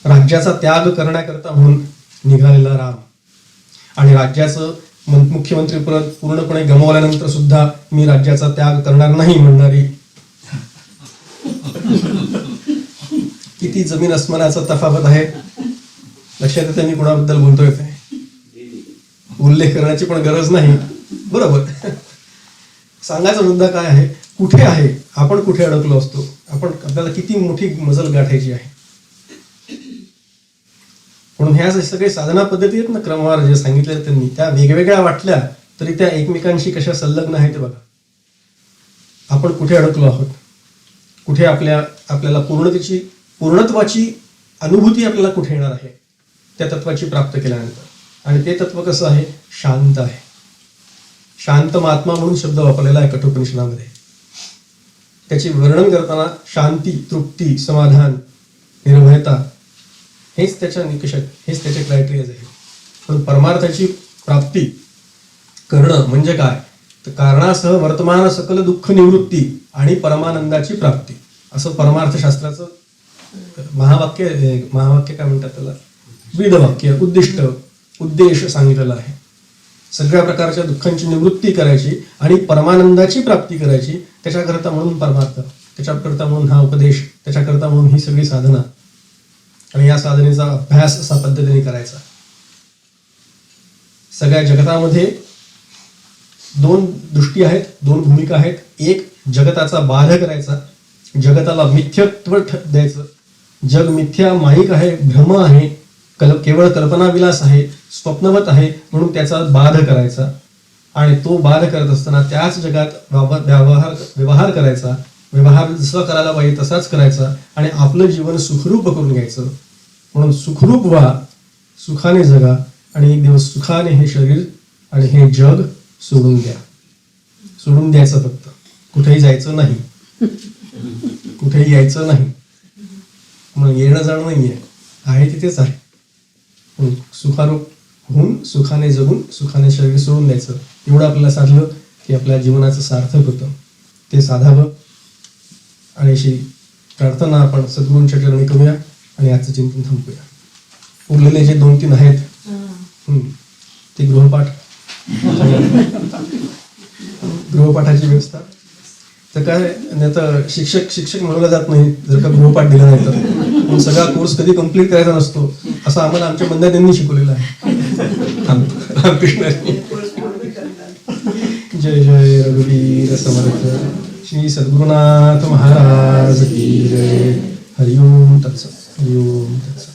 राज्याचा त्याग करण्याकरता म्हणून निघालेला राम आणि राज्याचं मुख्यमंत्री पद पूर्णपणे गमावल्यानंतर सुद्धा मी राज्याचा त्याग करणार नाही म्हणणारी किती जमीन अस्मानाचा तफावत आहे. लक्षात येते मी कोणाबद्दल बोलतोय ते? उल्लेख करण्याची पण गरज नाही, बरोबर. सांगायचा मुद्दा काय आहे, कुठे आहे आपण, कुठे अडकलो असतो आपण, आपल्याला किती मोठी मजल गाठायची आहे. म्हणून ह्या सगळे साधना पद्धती आहेत ना, क्रमवार जे सांगितले त्यांनी, त्या वेगवेगळ्या वाटल्या तरी त्या एकमेकांशी कशा संलग्न आहेत ते बघा. आपण कुठे अडकलो आहोत, कुठे आपल्याला पूर्णत्वाची अनुभूती आपल्याला कुठे येणार आहे त्या तत्वाची प्राप्त केल्यानंतर. आणि ते तत्व कसं आहे, शांत आहे. शांत महात्मा म्हणून शब्द वापरलेला आहे कठोपनिषदामध्ये. त्याचे वर्णन करताना शांती, तृप्ती, समाधान, निर्भयता हेच त्याच्या निकष आहेत, हेच त्याचे क्रायटेरियाज आहेत. पण परमार्थाची प्राप्ती करणं म्हणजे काय, तर कारणासह वर्तमान सकल दुःख निवृत्ती आणि परमानंदाची प्राप्ती, असं परमार्थशास्त्राचं महावाक्य काय म्हणतात त्याला, वेदवाक्य, उद्देश सांगितलेला आहे. सगळ्या प्रकारच्या दुःखांची निवृत्ती करायची आणि परमानंदाची प्राप्ती करायची, त्याच्याकरता म्हणून परमार्थ, त्याच्याकरता म्हणून हा उपदेश, त्याच्याकरता म्हणून ही सगळी साधना. आणि या साधनेचा अभ्यास असा पद्धतीने करायचा. सगळ्या जगतामध्ये दोन दृष्टी आहेत, दोन भूमिका आहेत. एक, जगताचा बाध करायचा, जगताला मिथ्यत्व द्यायचं. जग मिथ्या, माईक आहे, भ्रम आहे, केवळ कल्पनाविलास आहे, स्वप्नवत आहे, म्हणून त्याचा बाध करायचा. आणि तो बाध करत असताना त्याच जगात व्यवहार करायचा. व्यवहार जसा करायला पाहिजे तसाच करायचा आणि आपलं जीवन सुखरूप करून घ्यायचं. म्हणून सुखरूप व्हा, सुखाने जगा आणि एक दिवस सुखाने हे शरीर आणि हे जग सोडून द्या. सोडून द्यायचं, फक्त कुठेही जायचं नाही, कुठेही यायचं नाही, मग येणं जाणं नाहीये, आहे तिथेच आहे. सुखारूप होऊन सुखाने जगून सुखाने शरीर सोडून द्यायचं. एवढं आपल्याला साधलं की आपल्या जीवनाचं सार्थक होतं. ते साधावं आणि अशी प्रार्थना आपण सद्गुरूंच्या चरणी करूया आणि आजचं चिंतन थांबूया. उरलेले जे 2-3 आहेत ते गृहपाठाची व्यवस्था. तर काय नाही तर शिक्षक म्हणलं जात नाही जर का गृहपाठ दिला नाही तर. पण सगळा कोर्स कधी कम्प्लीट करायचा नसतो असं आम्हाला आमच्या बंध्यात्यांनी शिकवलेलं आहे. रामकृष्ण. जय जय रघुवीर समर्थ. श्री सद्गुरुनाथ महाराज की जय. हरिओम तत्सत. हरिओम तत्सत.